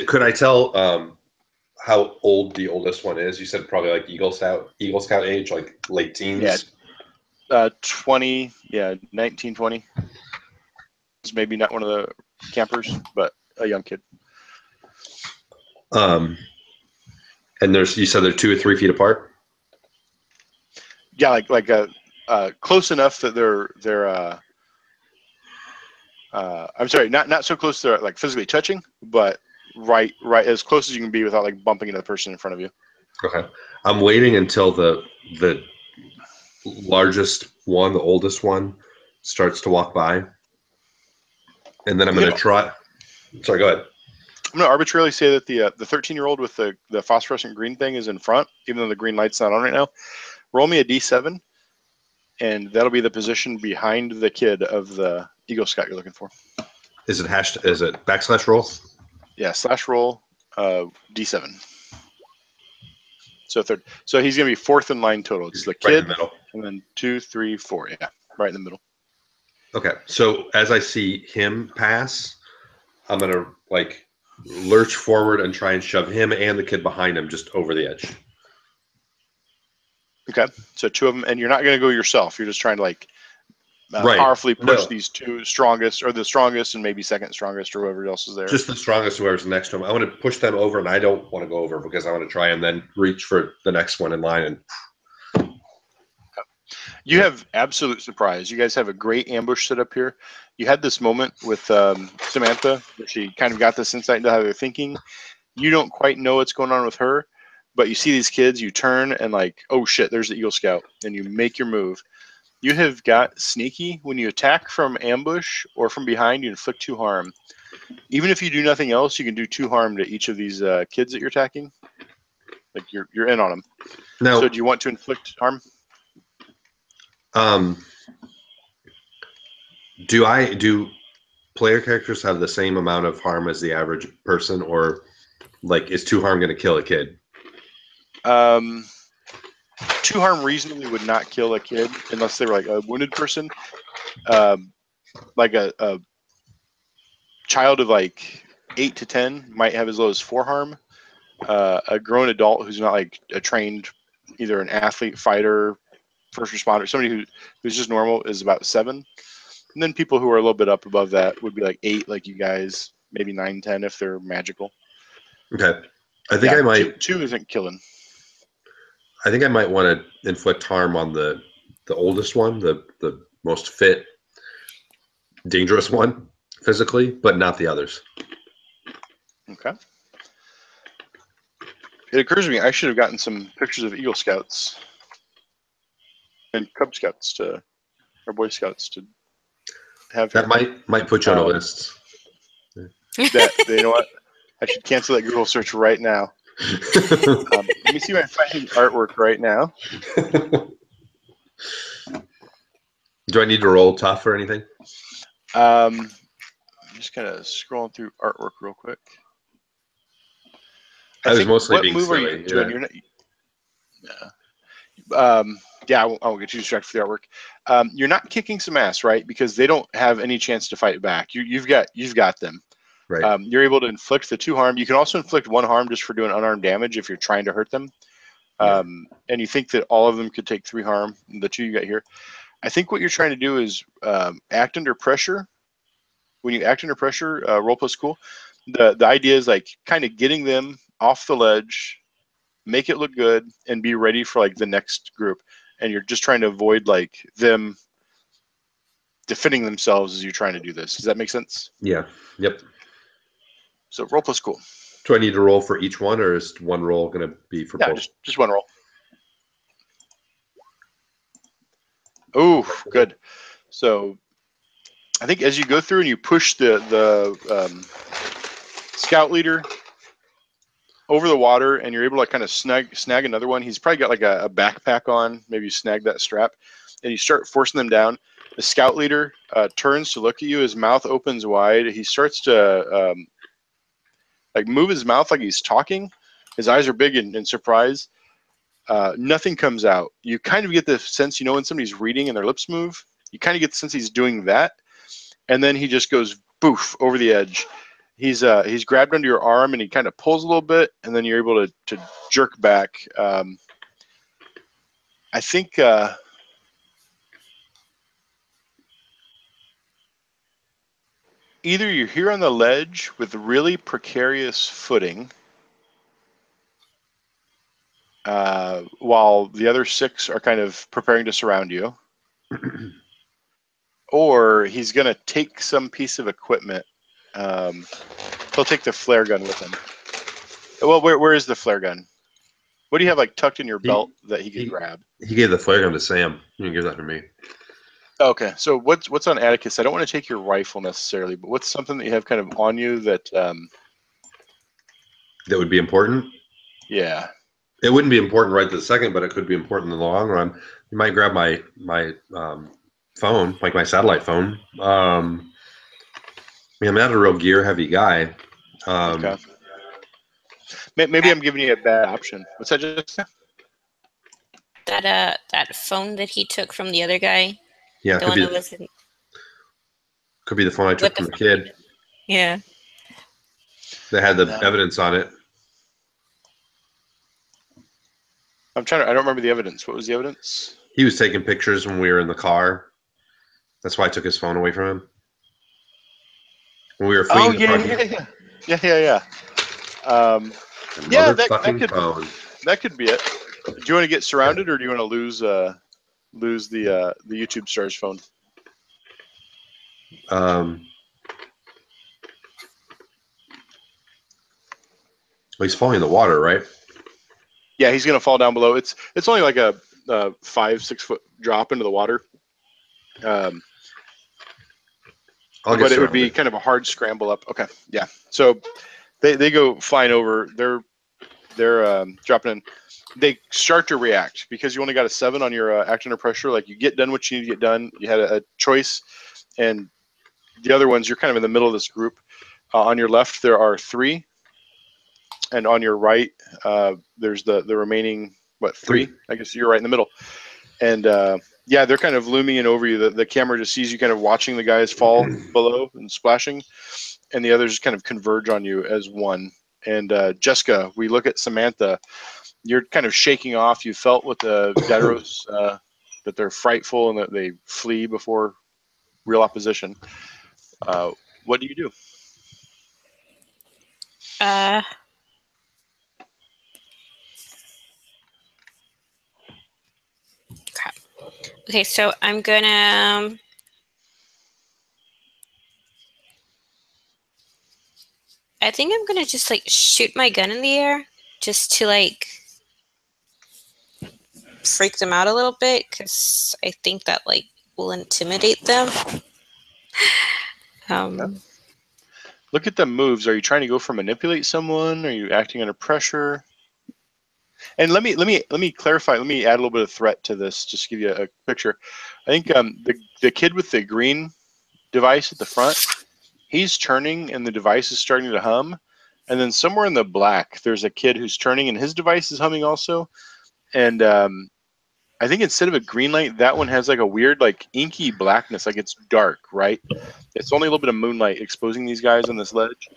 Could I tell how old the oldest one is? You said probably like Eagle Scout age, like late teens. Yeah, 20. Yeah, 19, 20. It's maybe not one of the campers, but a young kid. And you said they're 2 or 3 feet apart. Yeah, like close enough that they're. I'm sorry, not so close they're like physically touching, but right as close as you can be without like bumping into the person in front of you. Okay, I'm waiting until the largest one, the oldest one, starts to walk by, and then I'm going to try. Sorry, go ahead. I'm going to arbitrarily say that the 13-year-old with the phosphorescent green thing is in front, even though the green light's not on right now. Roll me a D7, and that'll be the position behind the kid of the Eagle Scout you're looking for. Is it /roll? Yeah, /roll D7. So third. So he's going to be 4th in line total. It's the kid, right in the middle. And then 2, 3, 4. Yeah, right in the middle. Okay, so as I see him pass, I'm going to like lurch forward and try and shove him and the kid behind him just over the edge. Okay, so 2 of them, and you're not going to go yourself. You're just trying to like powerfully push these 2 strongest, or the strongest and maybe second strongest, or whoever else is there. Just the strongest, whoever's next to him. I want to push them over, and I don't want to go over because I want to try and then reach for the next one in line. And you have absolute surprise. You guys have a great ambush set up here. You had this moment with Samantha, where she kind of got this insight into how they're thinking. You don't quite know what's going on with her, but you see these kids, you turn and like, oh shit, there's the Eagle Scout, and you make your move. You have got sneaky. When you attack from ambush or from behind, you inflict 2 harm. Even if you do nothing else, you can do 2 harm to each of these kids that you're attacking. Like you're in on them. Now, so do you want to inflict harm? Do player characters have the same amount of harm as the average person, or like is 2 harm going to kill a kid? 2 harm reasonably would not kill a kid unless they were like a wounded person. Like a child of like 8 to 10 might have as low as 4 harm. A grown adult who's not like a trained, either an athlete, fighter, first responder, somebody who's just normal is about 7. And then people who are a little bit up above that would be like 8, like you guys, maybe 9, 10 if they're magical. Okay. I think I might. 2 isn't killing. I think I might want to inflict harm on the oldest one, the most fit, dangerous one physically, but not the others. Okay. It occurs to me I should have gotten some pictures of Eagle Scouts and Cub Scouts or Boy Scouts to have. That might put you on a list. You know what? I should cancel that Google search right now. Let me see if I find artwork right now. Do I need to roll tough or anything? I'm just kind of scrolling through artwork real quick. I was mostly what being move silly. are you doing? You're not, yeah, I won't get you distracted for the artwork. You're not kicking some ass, right? Because they don't have any chance to fight back. You've got them. Right. You're able to inflict the 2 harm. You can also inflict 1 harm just for doing unarmed damage if you're trying to hurt them. And you think that all of them could take 3 harm, the 2 you got here. I think what you're trying to do is act under pressure. When you act under pressure, roll plus cool. The idea is like kind of getting them off the ledge, make it look good, and be ready for like the next group. And you're just trying to avoid like them defending themselves as you're trying to do this. Does that make sense? Yeah. Yep. So roll plus cool. Do I need to roll for each one, or is one roll going to be for both? Just 1 roll. Oh, good. So I think as you go through and you push the scout leader over the water, and you're able to like kind of snag another one. He's probably got like a backpack on. Maybe you snag that strap, and you start forcing them down. The scout leader turns to look at you. His mouth opens wide. He starts to like move his mouth like he's talking. His eyes are big in surprise. Nothing comes out. You kind of get the sense, when somebody's reading and their lips move, you kind of get the sense he's doing that. And then he just goes boof over the edge. He's grabbed under your arm and he kind of pulls a little bit, and then you're able to jerk back. I think either you're here on the ledge with really precarious footing, while the other 6 are kind of preparing to surround you, or he's going to take some piece of equipment. He'll take the flare gun with him. Well, where is the flare gun? What do you have like tucked in your belt that he could grab? He gave the flare gun to Sam. You can give that to me. Okay, so what's on Atticus? I don't want to take your rifle necessarily, but what's something that you have kind of on you that that would be important? Yeah. It wouldn't be important right this second, but it could be important in the long run. You might grab my phone, like my satellite phone. I'm not a real gear-heavy guy. Okay. Maybe I'm giving you a bad option. What's that just? That phone that he took from the other guy. Yeah, the one that was could be the phone I took from the kid. Yeah. That had the evidence on it. I don't remember the evidence. What was the evidence? He was taking pictures when we were in the car. That's why I took his phone away from him. When we were fleeing the project. Yeah. That could be it. Do you want to get surrounded, or do you want to lose the YouTube star's phone? Well, he's falling in the water, right? Yeah, he's gonna fall down below. It's only like a 5-6 foot drop into the water. I'll get But it would be surrounded. kind of a hard scramble up. Okay, yeah. So they go flying over. They're dropping in. They start to react because you only got a 7 on your act under pressure. Like you get done what you need to get done. You had a choice, and the other ones you're kind of in the middle of this group. On your left there are 3, and on your right there's the remaining 3. I guess you're right in the middle. And yeah, they're kind of looming in over you. The camera just sees you kind of watching the guys fall below and splashing, and the others kind of converge on you as one. And Jessica, we look at Samantha. You're kind of shaking off. You felt with the Daedalus that they're frightful and that they flee before real opposition. What do you do? Crap. Okay, so I'm gonna. I think I'm gonna just like shoot my gun in the air just to like freak them out a little bit because I think that like will intimidate them. Yeah. Look at the moves. Are you trying to go for manipulate someone? Are you acting under pressure? And let me clarify. Let me add a little bit of threat to this. Just to give you a picture. I think the kid with the green device at the front, he's turning and the device is starting to hum. And then somewhere in the black, there's a kid who's turning and his device is humming also. And I think instead of a green light, that one has like a weird like inky blackness, like it's dark, right? It's only a little bit of moonlight exposing these guys on this ledge.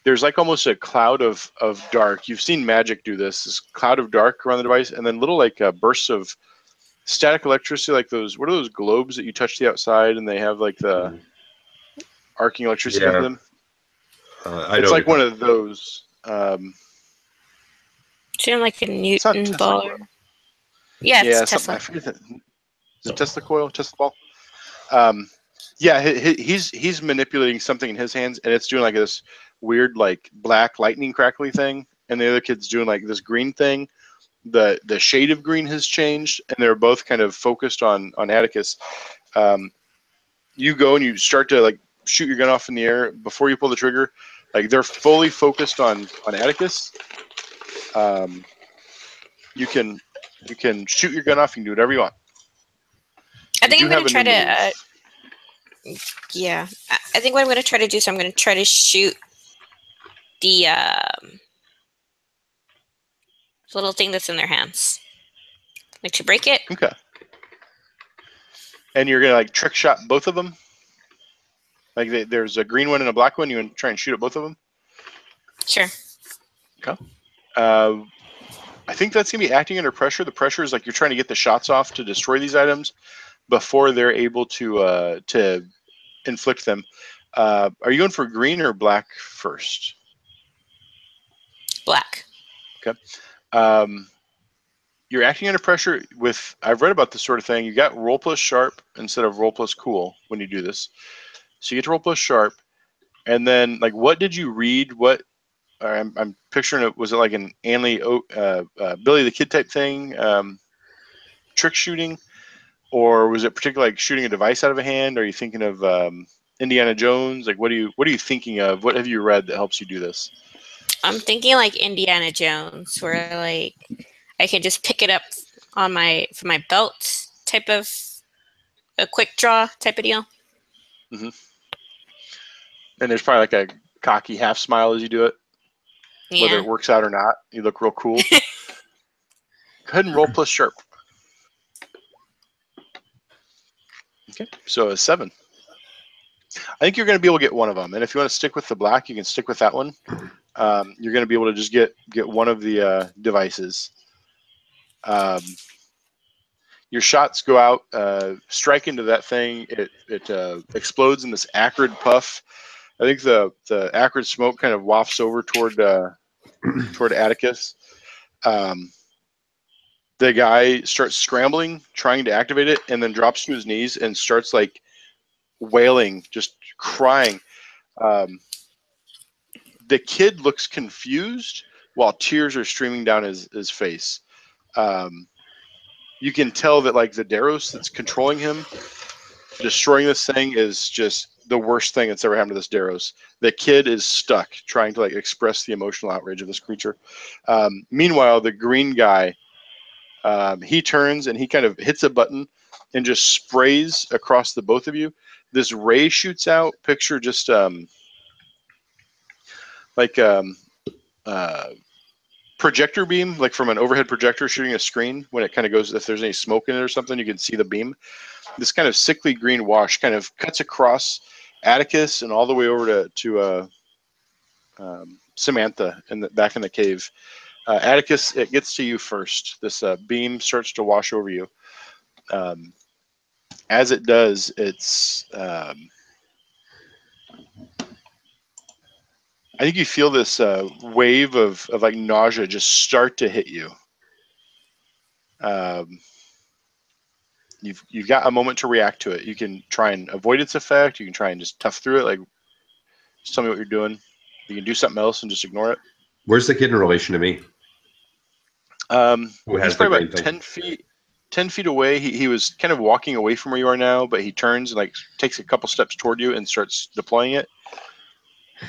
There's like almost a cloud of dark. You've seen magic do this cloud of dark around the device, and then little like bursts of static electricity, like those. What are those globes that you touch the outside, and they have like the arcing electricity into them? It's like one of those. Sound like a Newton ball. Yeah, it's Tesla. I forget that. Is it Tesla coil? Tesla ball? Yeah, he's manipulating something in his hands, and it's doing like this weird, like black lightning crackly thing, and the other kid's doing like this green thing. The shade of green has changed, and they're both kind of focused on Atticus. You go and you start to like shoot your gun off in the air before you pull the trigger. Like they're fully focused on Atticus. You can shoot your gun off. You can do whatever you want. I think I'm going to try to. Yeah, I think what I'm going to try to do is I'm going to try to shoot the little thing that's in their hands, like to break it. Okay. And you're going to like trick shot both of them. Like there's a green one and a black one. You want to try and shoot at both of them. Sure. Okay. I think that's going to be acting under pressure. The pressure is like you're trying to get the shots off to destroy these items before they're able to inflict them. Are you going for green or black first? Black. Okay. You're acting under pressure with, I've read about this sort of thing. You got roll plus sharp instead of roll plus cool when you do this. So you get to roll plus sharp. And then, like, what did you read? What I'm picturing it. Was it like an Billy the Kid type thing, trick shooting, or was it particularly like shooting a device out of a hand? Are you thinking of Indiana Jones? Like, what are you thinking of? What have you read that helps you do this? I'm thinking like Indiana Jones, where like I can just pick it up on from my belt, type of a quick draw type of deal. Mm-hmm. And there's probably like a cocky half smile as you do it. Yeah. Whether it works out or not, you look real cool. Go ahead and roll plus sharp. Okay, so a 7. I think you're going to be able to get one of them. And if you want to stick with the black, you can stick with that one. You're going to be able to just get one of the devices. Your shots go out, strike into that thing. It explodes in this acrid puff. I think the acrid smoke kind of wafts over toward Atticus. The guy starts scrambling, trying to activate it, and then drops to his knees and starts like wailing, just crying. The kid looks confused, while tears are streaming down his face. You can tell that like the Daros that's controlling him, destroying this thing is just the worst thing that's ever happened to this Daros. The kid is stuck trying to like express the emotional outrage of this creature. Meanwhile, the green guy, he turns and he kind of hits a button and just sprays across the both of you. This ray shoots out. Picture just like projector beam, like from an overhead projector shooting a screen. When it kind of goes, if there's any smoke in it or something, you can see the beam. This kind of sickly green wash kind of cuts across Atticus and all the way over to Samantha back in the cave. Atticus, it gets to you first. This beam starts to wash over you. As it does, it's I think you feel this wave of like nausea just start to hit you. You've got a moment to react to it. You can try and avoid its effect. You can try and just tough through it. Like, just tell me what you're doing. You can do something else and just ignore it. Where's the kid in relation to me? Who has He's the probably green about thing? 10 feet away. He was kind of walking away from where you are now, but he turns and like takes a couple steps toward you and starts deploying it.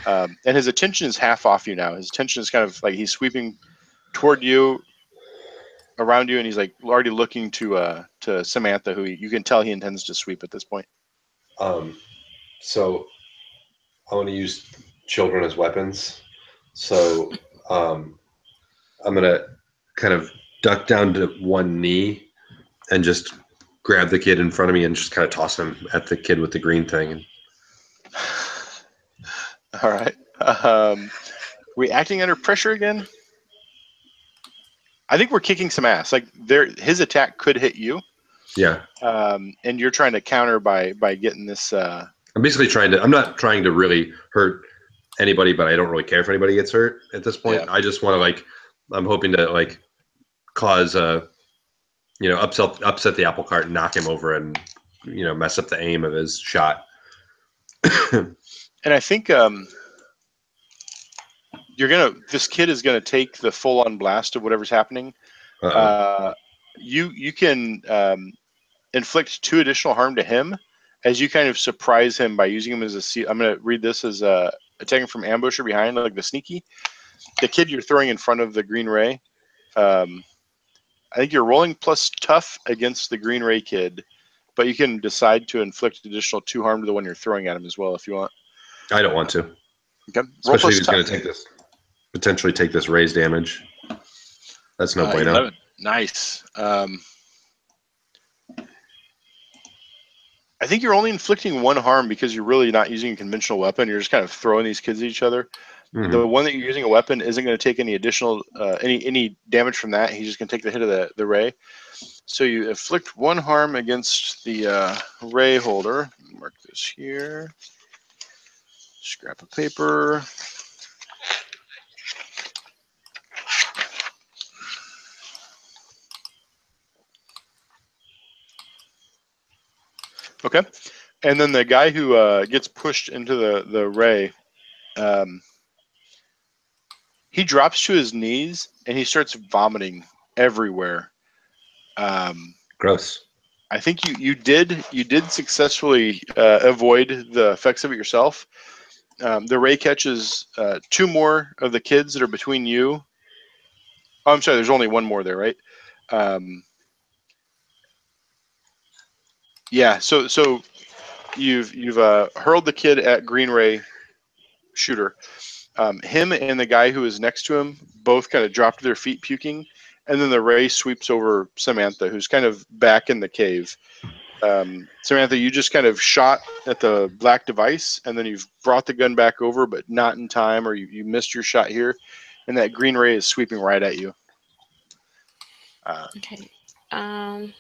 And his attention is half off you now. His attention is kind of like he's sweeping toward you, around you, and he's like already looking to Samantha, who you can tell he intends to sweep at this point. So I want to use children as weapons. So I'm gonna kind of duck down to one knee and just grab the kid in front of me and just kind of toss him at the kid with the green thing. All right. We acting under pressure again? I think we're kicking some ass. Like his attack could hit you. Yeah. And you're trying to counter by getting this. I'm basically I'm not trying to really hurt anybody, but I don't really care if anybody gets hurt at this point. Yeah. I just want to I'm hoping to cause upset the apple cart and knock him over and mess up the aim of his shot. And I think this kid is gonna take the full on blast of whatever's happening. You can inflict 2 additional harm to him as you kind of surprise him by using him as I'm gonna read this as attacking from ambush or behind, like the sneaky. The kid you're throwing in front of the green ray. I think you're rolling plus tough against the green ray kid, but you can decide to inflict additional 2 harm to the one you're throwing at him as well if you want. I don't want to. Okay. Especially if he's going to potentially take this raise damage. That's no bueno. 11. Nice. I think you're only inflicting 1 harm because you're really not using a conventional weapon. You're just kind of throwing these kids at each other. Mm-hmm. The one that you're using a weapon isn't going to take any additional any damage from that. He's just going to take the hit of the ray. So you inflict 1 harm against the ray holder. Mark this here. Scrap of paper. Okay. And then the guy who gets pushed into the ray, he drops to his knees and he starts vomiting everywhere. Gross. I think you did successfully avoid the effects of it yourself. The ray catches 2 more of the kids that are between you. Oh, I'm sorry. There's only 1 more there, right? Yeah. So you've hurled the kid at green ray shooter. Him and the guy who is next to him both kind of drop to their feet puking, and then the ray sweeps over Samantha, who's kind of back in the cave. Samantha, you just kind of shot at the black device, and then you've brought the gun back over, but not in time, or you missed your shot here, and that green ray is sweeping right at you. Okay. I'm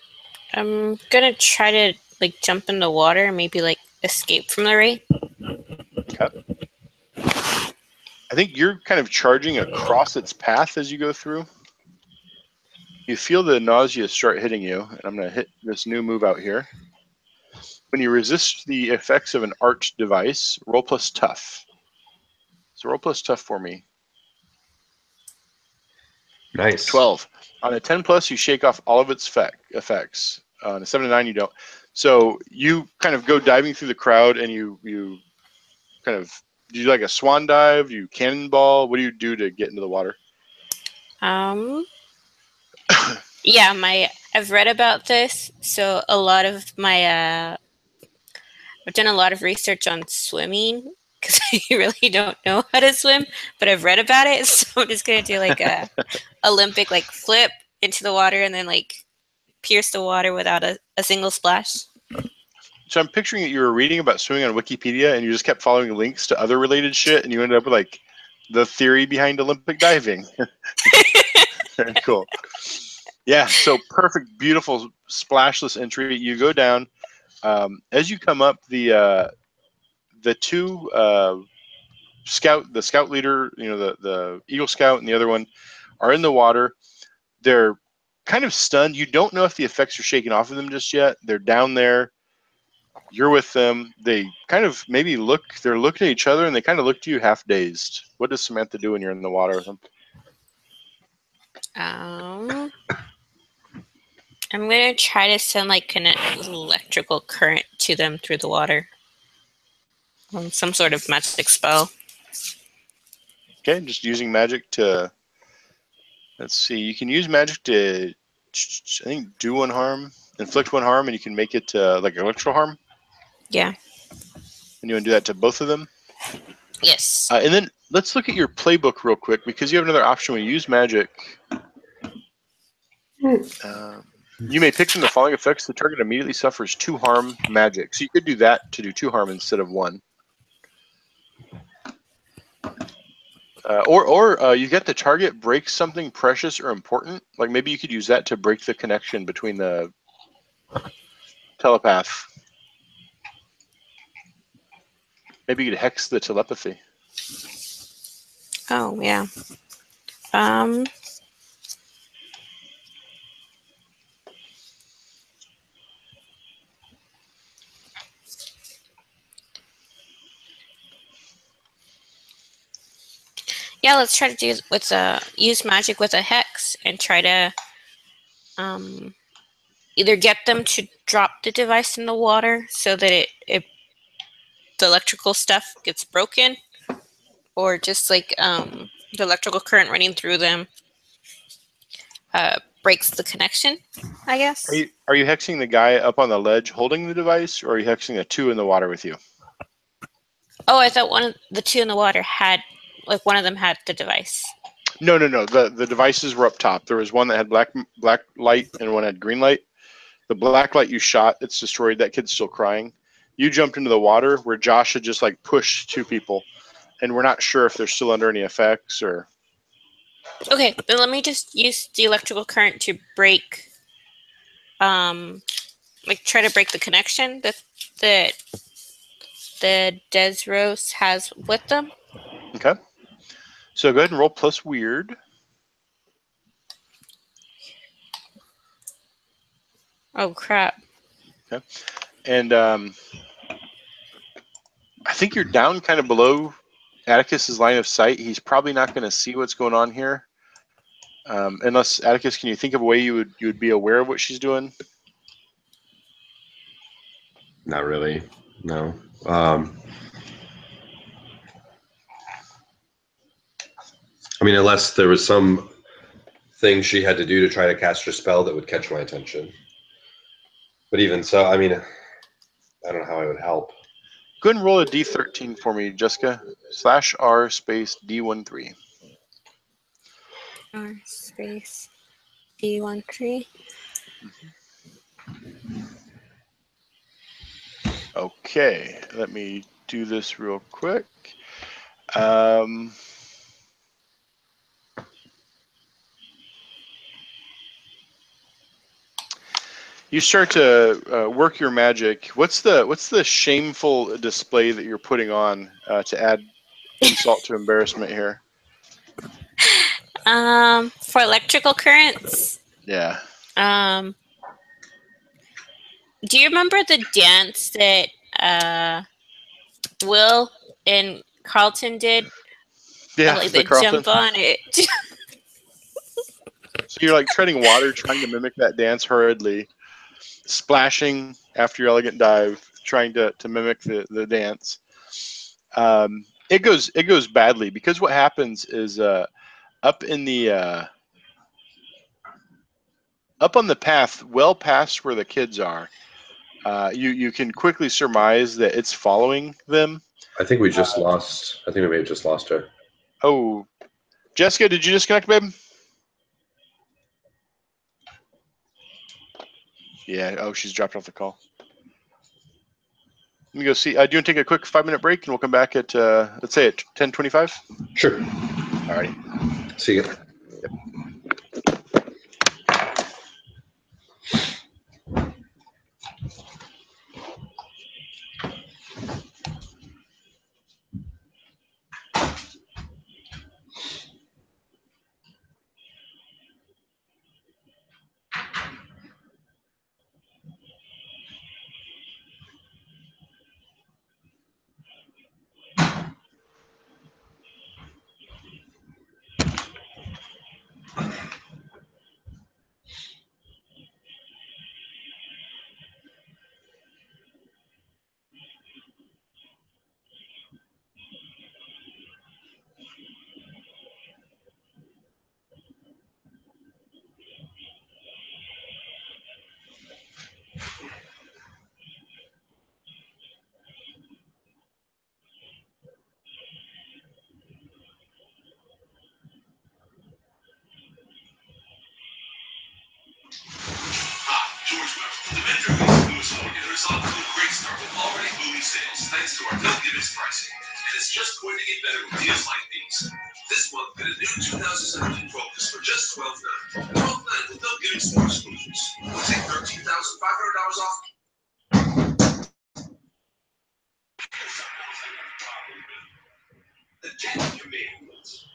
gonna try to jump in the water and maybe escape from the ray. Okay. I think you're kind of charging across its path as you go through. You feel the nausea start hitting you, and I'm going to hit this new move out here. When you resist the effects of an art device, roll plus tough. So roll plus tough for me. Nice. 12. On a 10 plus, you shake off all of its effects. On a 7 to 9, you don't. So you kind of go diving through the crowd, and you kind of do you like a swan dive? Do you cannonball? What do you do to get into the water? Yeah, I've read about this. So a lot of my I've done a lot of research on swimming because I really don't know how to swim, but I've read about it. So I'm just gonna do like a Olympic like flip into the water and then like pierce the water without a single splash. So I'm picturing that you were reading about swimming on Wikipedia, and you just kept following links to other related shit, and you ended up with like the theory behind Olympic diving. Very cool. Yeah, so perfect, beautiful, splashless entry. You go down. As you come up, the two the scout leader, the Eagle Scout, and the other one are in the water. They're kind of stunned. You don't know if the effects are shaking off of them just yet. They're down there. You're with them. They kind of maybe they're looking at each other, and they kind of look to you half dazed. What does Samantha do when you're in the water with them? I'm gonna try to send like an electrical current to them through the water. Some sort of magic spell. Okay, just using magic to. Let's see. You can use magic to, I think, do one harm, inflict one harm, and you can make it like electro harm. Yeah. And you want to do that to both of them? Yes. And then let's look at your playbook real quick, because you have another option when you use magic. You may pick from the following effects. The target immediately suffers 2 harm magic. So you could do that to do 2 harm instead of 1. Or you get the target break something precious or important. Like maybe you could use that to break the connection between the telepath. Maybe you could hex the telepathy. Oh yeah. Yeah, let's try to do with use magic with a hex and try to either get them to drop the device in the water so that the electrical stuff gets broken, or just like the electrical current running through them breaks the connection, I guess. Are you hexing the guy up on the ledge holding the device, or are you hexing the 2 in the water with you? Oh, I thought one of the 2 in the water had, like one of them had the device. No. The devices were up top. There was one that had black light and one had green light. The black light you shot, it's destroyed. That kid's still crying. You jumped into the water where Josh had just like pushed 2 people, and we're not sure if they're still under any effects or. Okay, then let me just use the electrical current to break, like try to break the connection that the Desros has with them. Okay. So go ahead and roll plus weird. Oh crap. Okay. And I think you're down kind of below Atticus's line of sight. He's probably not going to see what's going on here. Unless, Atticus, can you think of a way you would be aware of what she's doing? Not really. No. I mean, unless there was some thing she had to do to try to cast her spell that would catch my attention. But even so, I mean, I don't know how I would help. Go ahead and roll a d13 for me, Jessica. /R space D13. R space D13. Okay, let me do this real quick. You start to work your magic. What's the shameful display that you're putting on to add insult to embarrassment here? For electrical currents. Yeah. Do you remember the dance that Will and Carlton did? Yeah, Like the the Carlton. jump on it. So you're like treading water, trying to mimic that dance hurriedly, splashing after your elegant dive, trying to mimic the dance. It goes badly because what happens is up in the up on the path, well past where the kids are, you can quickly surmise that it's following them. I think we just lost. I think we may have just lost her. Oh, Jessica, did you disconnect, babe? Yeah. Oh, she's dropped off the call. Let me go see. Do you want to take a quick 5-minute break, and we'll come back at let's say at 10:25. Sure. Alrighty. See you. George Webb, the vendor of Lewis Morgan is off to a great start with already booming sales thanks to our no-gimmicks pricing. And it's just going to get better with deals like these. This month, get a new 2017 Focus for just $12,900. $12,900 with no gimmicks or exclusions. We'll take $13,500 off. The 10 commandments.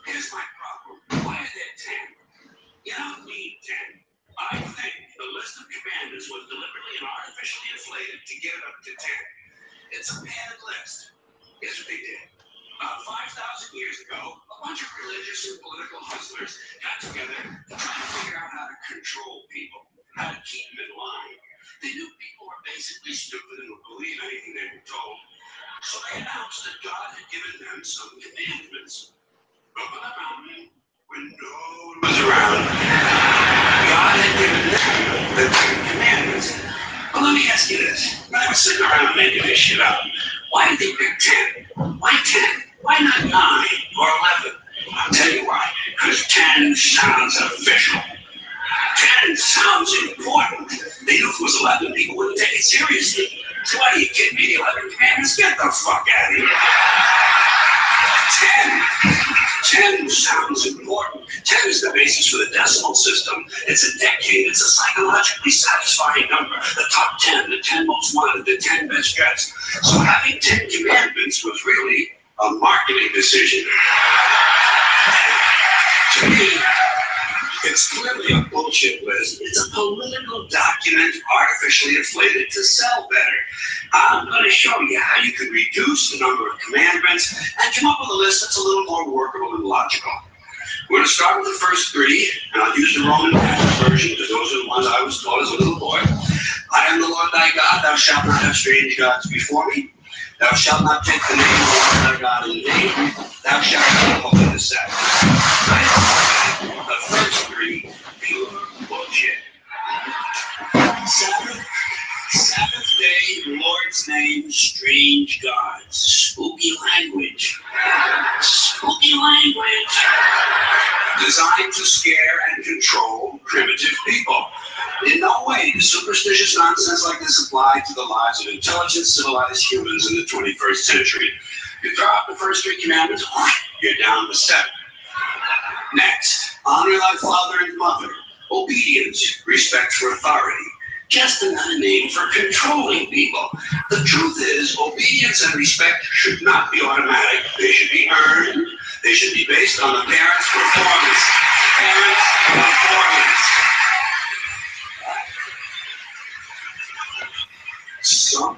Here's my problem. Why are there 10? You don't need 10. I think the list of commandments was deliberately and artificially inflated to get it up to 10. It's a padded list. Here's what they did. About 5,000 years ago, a bunch of religious and political hustlers got together to try to figure out how to control people, how to keep them in line. They knew people were basically stupid and would believe anything they were told. So they announced that God had given them some commandments. Up on the mountain, when no one was around, God had given them the 10 commandments. Well, let me ask you this. When they were sitting around making this shit up, why did they pick 10? Why 10? Why not 9 or 11? I'll tell you why. Because 10 sounds official. 10 sounds important. They knew if it was 11, people wouldn't take it seriously. So why do you kid me? The 11 commandments? Get the fuck out of here. 10 sounds important. 10 is the basis for the decimal system. It's a decade. It's a psychologically satisfying number. The top 10, the 10 most wanted, the 10 best dressed. So having 10 commandments was really a marketing decision. To me, it's clearly a bullshit list. It's a political document artificially inflated to sell better. I'm going to show you how you can reduce the number of commandments and come up with a list that's a little more workable and logical. We're going to start with the first 3, and I'll use the Roman Catholic version because those are the ones I was taught as a little boy. I am the Lord thy God. Thou shalt not have strange gods before me. Thou shalt not take the name of the Lord thy God in vain. Thou shalt keep holy the Sabbath. Right? The first 3, pure bullshit. Sabbath day, Lord's name, strange gods, spooky language. Spooky language. Designed to scare and control primitive people. In no way does superstitious nonsense like this apply to the lives of intelligent, civilized humans in the 21st century. You throw out the first 3 commandments, you're down to 7. Next, honor thy father and mother. Obedience, respect for authority. Just another name for controlling people. The truth is, obedience and respect should not be automatic. They should be earned. They should be based on the parents' performance. Parents' performance.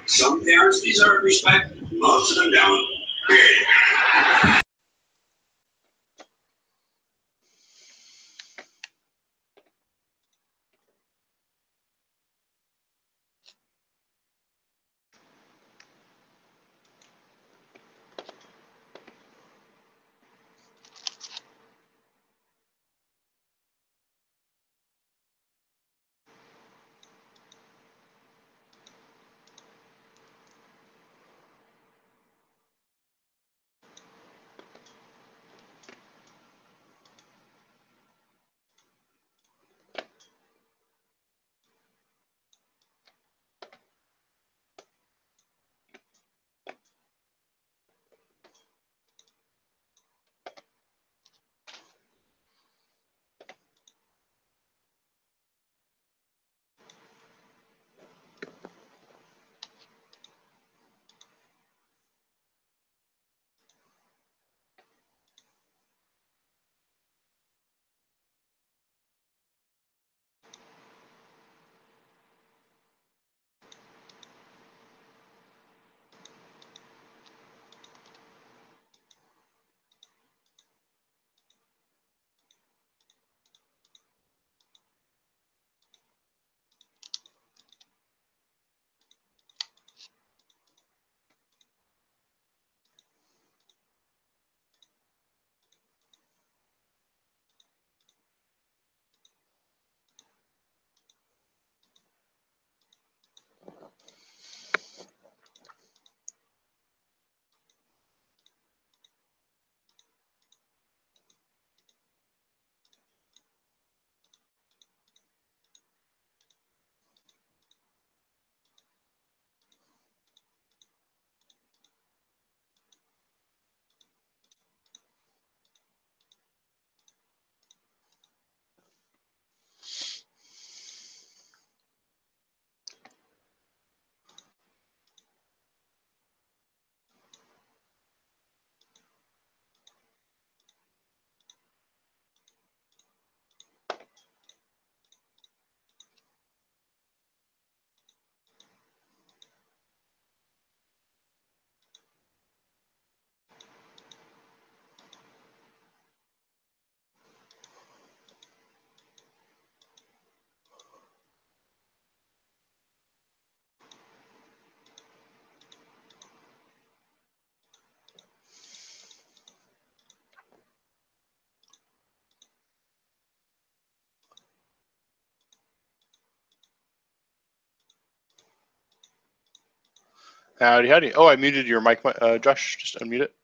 Some parents deserve respect. Most of them don't. Period. Howdy, howdy. Oh, I muted your mic, Josh. Just unmute it.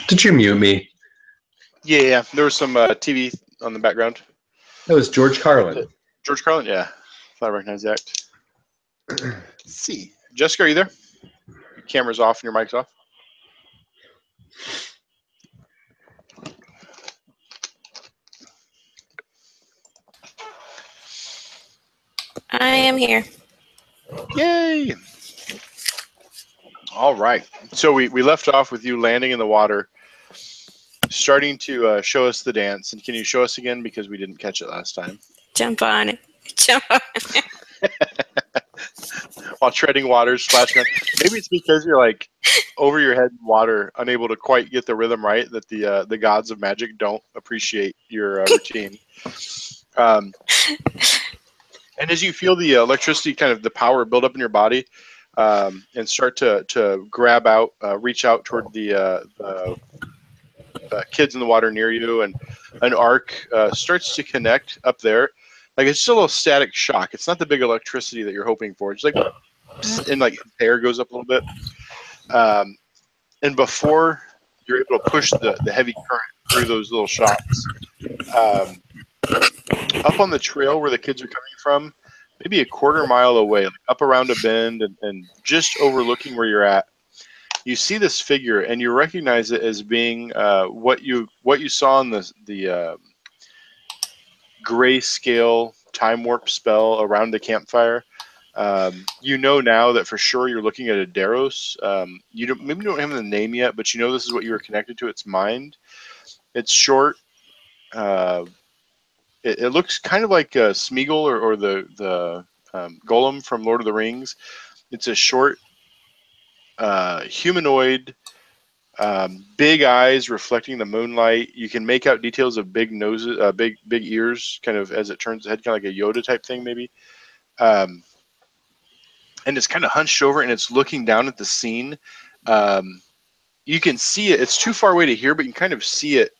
Did you mute me? Yeah, there was some TV on the background. That was George Carlin. George Carlin? Yeah. Thought I recognized the act. Let's see. Jessica, are you there? Your camera's off and your mic's off. I am here. Yay! All right. So we left off with you landing in the water, starting to show us the dance. And can you show us again, because we didn't catch it last time? Jump on it. Jump on it. While treading water, splashing around. Maybe it's because you're like over your head in water, unable to quite get the rhythm right, that the gods of magic don't appreciate your routine. And as you feel the electricity, kind of the power build up in your body, and start to grab out, reach out toward the kids in the water near you, and an arc starts to connect up there. Like, it's still a static shock. It's not the big electricity that you're hoping for. It's like, and like air goes up a little bit. And before you're able to push the heavy current through those little shocks, up on the trail where the kids are coming from, maybe a quarter mile away, like up around a bend and just overlooking where you're at, you see this figure, and you recognize it as being what you saw in the grayscale time warp spell around the campfire. You know now that for sure you're looking at a Daros. Maybe you don't have the name yet, but you know this is what you were connected to. Its mind. It's short. It looks kind of like Smeagol or the Golem from Lord of the Rings. It's a short humanoid, big eyes reflecting the moonlight. You can make out details of big noses, big ears, kind of as it turns the head, kind of like a Yoda type thing, maybe. And it's kind of hunched over, and it's looking down at the scene. You can see it. It's too far away to hear, but you can kind of see it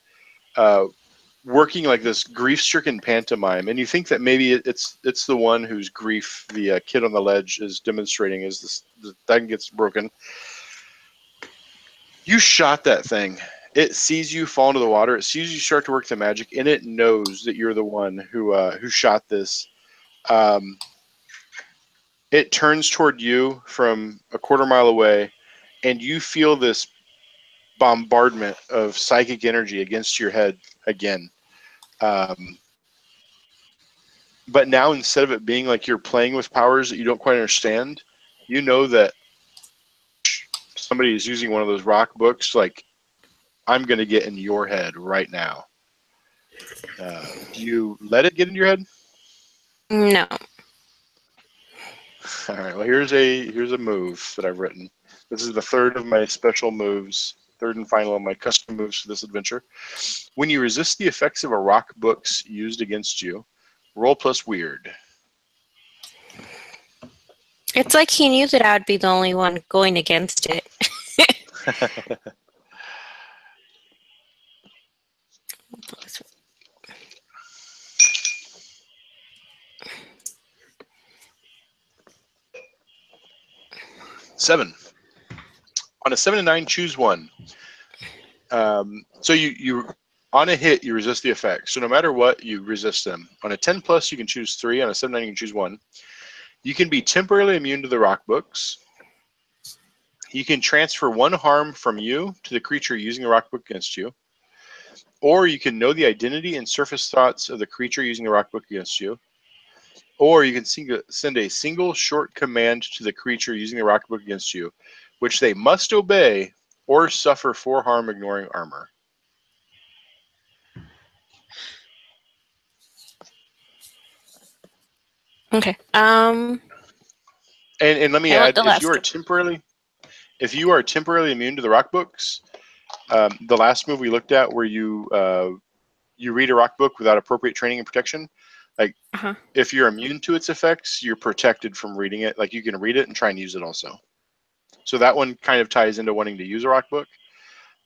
working like this grief-stricken pantomime. And you think that maybe it's the one whose grief the kid on the ledge is demonstrating as the thing gets broken. You shot that thing. It sees you fall into the water. It sees you start to work the magic, and it knows that you're the one who shot this. It turns toward you from a quarter mile away, and you feel this bombardment of psychic energy against your head again. But now, instead of it being like you're playing with powers that you don't quite understand, you know that somebody is using one of those rock books. Like, I'm going to get in your head right now. Do you let it get into your head? No. All right. Well, here's a move that I've written. This is the third of my special moves, third and final of my custom moves for this adventure. When you resist the effects of a rock book's used against you, roll plus weird. It's like he knew that I would be the only one going against it. Seven. On a 7 and 9, choose one. So you on a hit, you resist the effects. So no matter what, you resist them. On a 10 plus, you can choose 3. On a 7 9, you can choose 1. You can be temporarily immune to the rock books. You can transfer 1 harm from you to the creature using the rock book against you. Or you can know the identity and surface thoughts of the creature using the rock book against you. Or you can send a single short command to the creature using the rock book against you, which they must obey or suffer 4 harm ignoring armor. Okay. And let me I want add, the if last you are temporarily immune to the rock books, the last move we looked at where you read a rock book without appropriate training and protection, like if you're immune to its effects, you're protected from reading it. Like, you can read it and try and use it also. So that one kind of ties into wanting to use a rock book.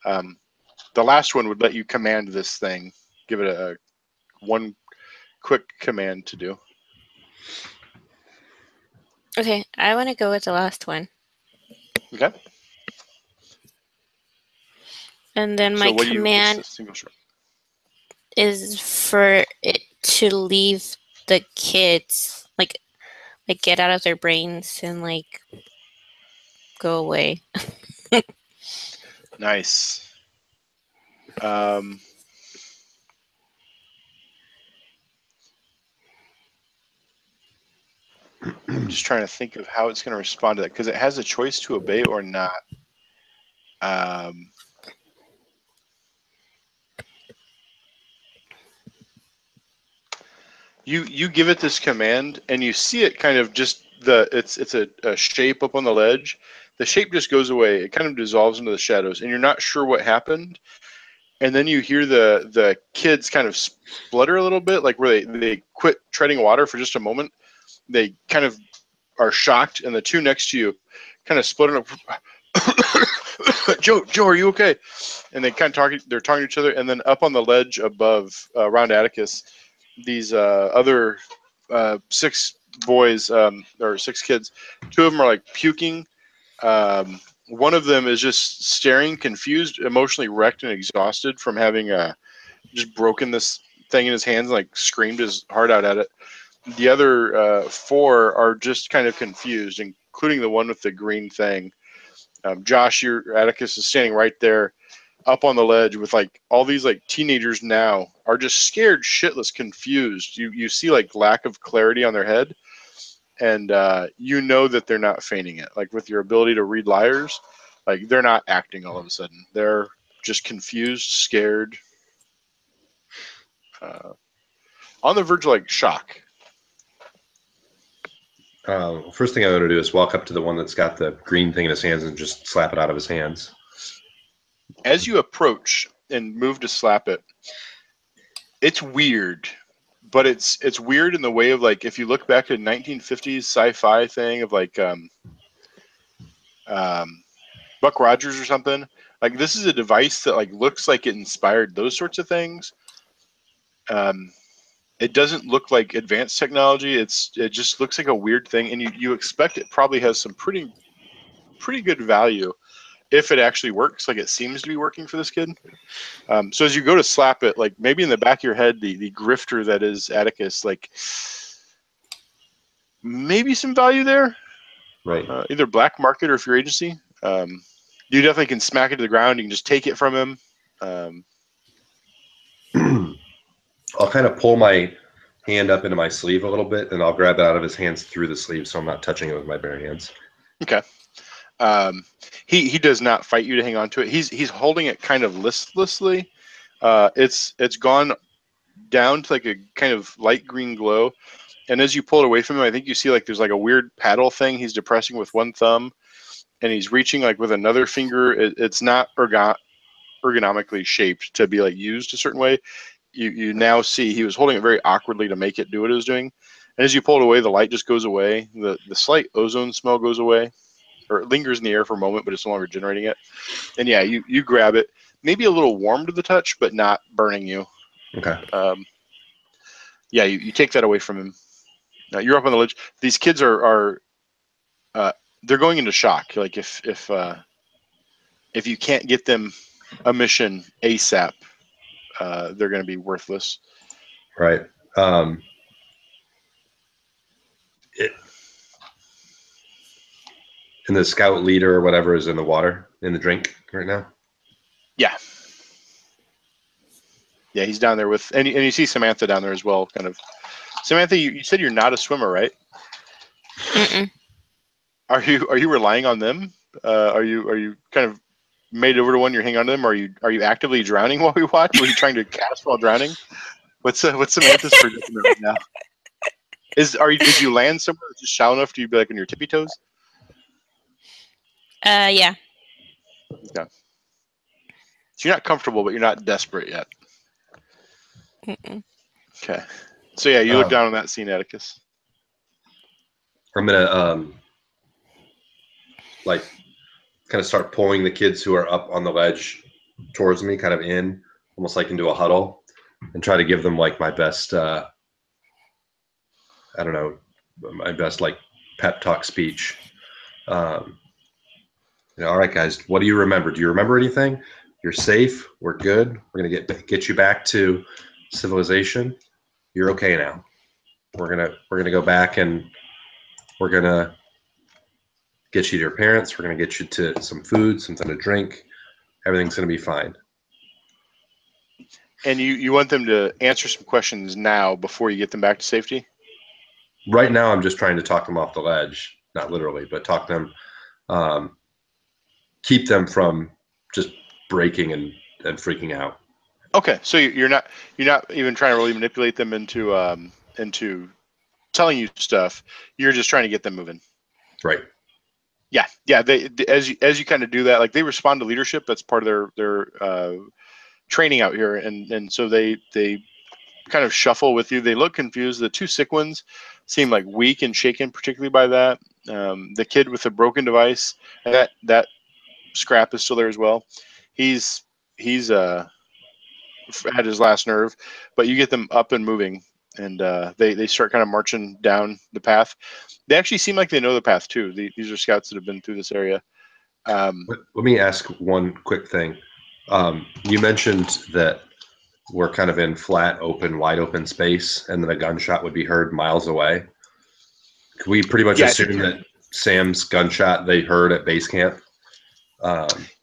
The last one would let you command this thing, give it a one quick command to do. Okay, I want to go with the last one. Okay. And then my So what do you? What's command the single shot? is for it to leave the kids, like get out of their brains and like go away. Nice. I'm just trying to think of how it's going to respond to that because it has a choice to obey or not. You give it this command and you see it kind of just it's a shape up on the ledge. The shape just goes away. It kind of dissolves into the shadows, and you're not sure what happened. And then you hear the kids kind of splutter a little bit, like where they quit treading water for just a moment. They kind of are shocked, and the two next to you kind of splutter up. Joe, are you okay? And they kind of they're talking to each other, and then up on the ledge above, around Atticus, these other 6 boys, or 6 kids, 2 of them are like puking. One of them is just staring, confused, emotionally wrecked, and exhausted from having just broken this thing in his hands, and like screamed his heart out at it. The other 4 are just kind of confused, including the one with the green thing. Josh, your Atticus is standing right there up on the ledge with like all these like teenagers now are just scared shitless, confused. You see like lack of clarity on their head, and you know that they're not feigning it. Like with your ability to read liars, like they're not acting all of a sudden. They're just confused, scared, on the verge of like shock. First thing I want to do is walk up to the one that's got the green thing in his hands and just slap it out of his hands. As you approach and move to slap it, it's weird, but it's weird in the way of like if you look back at 1950s sci-fi thing of like Buck Rogers or something. Like this is a device that like looks like it inspired those sorts of things. It doesn't look like advanced technology. It just looks like a weird thing, and you expect it probably has some pretty good value if it actually works, like it seems to be working for this kid. So as you go to slap it, like maybe in the back of your head, the grifter that is Atticus, like maybe some value there, Right. either black market or if your agency. You definitely can smack it to the ground. You can just take it from him. I'll kind of pull my hand up into my sleeve a little bit, and I'll grab it out of his hands through the sleeve, so I'm not touching it with my bare hands. Okay. He does not fight you to hang on to it. He's holding it kind of listlessly. It's gone down to like a kind of light green glow, and as you pull it away from him, I think you see like there's like a weird paddle thing he's depressing with one thumb, and he's reaching like with another finger. It's not ergonomically shaped to be like used a certain way. You now see he was holding it very awkwardly to make it do what it was doing, and as you pull it away, the light just goes away. The slight ozone smell goes away, or it lingers in the air for a moment, but it's no longer generating it. And yeah, you grab it, maybe a little warm to the touch, but not burning you. Okay. Yeah, you take that away from him. Now you're up on the ledge. These kids are they're going into shock. Like if you can't get them a mission ASAP, they're going to be worthless. Right. And the scout leader or whatever is in the water, in the drink right now? Yeah. Yeah, he's down there with, and you see Samantha down there as well, kind of. Samantha, you said you're not a swimmer, right? Mm-mm. Are you relying on them? Are you kind of made over to one? You're hanging on to them? Or are you actively drowning while we watch? Or are you trying to cast while drowning? What's Samantha's predicament right now? Did you land somewhere that's just shallow enough to be like on your tippy toes? Yeah. Okay. So you're not comfortable, but you're not desperate yet. Mm-mm. Okay. So yeah, you look down on that scene, Atticus. I'm gonna like kind of start pulling the kids who are up on the ledge towards me, kind of in, almost like into a huddle. and try to give them like my best, I don't know, my best like pep talk speech. All right, guys, what do you remember? Do you remember anything? You're safe. We're good. We're gonna get you back to civilization. You're okay now. We're gonna go back and we're gonna get you to your parents. We're gonna get you to some food, something to drink. Everything's gonna be fine. And you want them to answer some questions now before you get them back to safety? Right now, I'm just trying to talk them off the ledge, not literally, but talk them, keep them from just breaking and freaking out. Okay, so you're not even trying to really manipulate them into telling you stuff. You're just trying to get them moving. Right. Yeah. They as you kind of do that, like they respond to leadership. That's part of their training out here, and so they kind of shuffle with you. They look confused. The two sick ones seem like weak and shaken, particularly by that. The kid with the broken device, and that scrap is still there as well. He's at his last nerve, but you get them up and moving, and they start kind of marching down the path. They actually seem like they know the path too. These are scouts that have been through this area. Let me ask one quick thing. You mentioned that we're kind of in flat, open, wide open space, and then a gunshot would be heard miles away. Could we pretty much assume that Sam's gunshot they heard at base camp?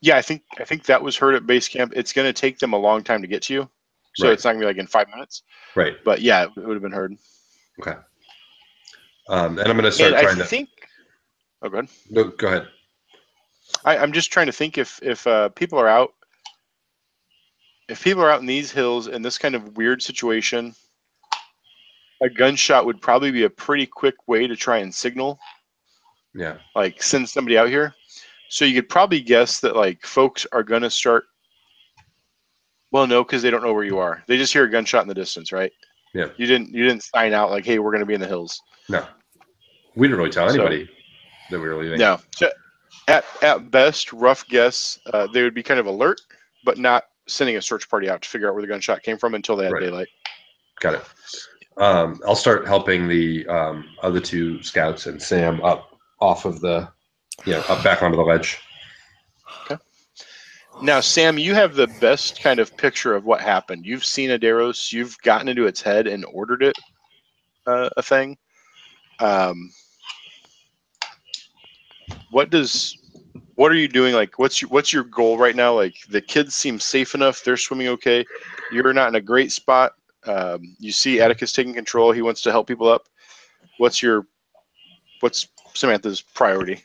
Yeah, I think that was heard at base camp. It's going to take them a long time to get to you, so Right. it's not going to be like in 5 minutes. Right. But yeah, it would have been heard. Okay. And I'm going to start trying to think. Oh, go ahead. No, go ahead. I'm just trying to think if people are out. If people are out in these hills in this kind of weird situation, a gunshot would probably be a pretty quick way to try and signal. Yeah. Like send somebody out here. So you could probably guess that like folks are going to start. Well, no, because they don't know where you are. They just hear a gunshot in the distance, right? Yeah. You didn't sign out like, hey, we're going to be in the hills. No. We didn't really tell anybody that we were leaving. No. So at best, rough guess, they would be kind of alert, but not sending a search party out to figure out where the gunshot came from until they had daylight. Got it. I'll start helping the other two scouts and Sam up off of the, up back onto the ledge. Okay. Now, Sam, you have the best kind of picture of what happened. You've seen Aderos. You've gotten into its head and ordered it a thing. What are you doing? Like, what's your goal right now? Like, the kids seem safe enough. They're swimming okay. You're not in a great spot. You see Atticus taking control. He wants to help people up. What's Samantha's priority?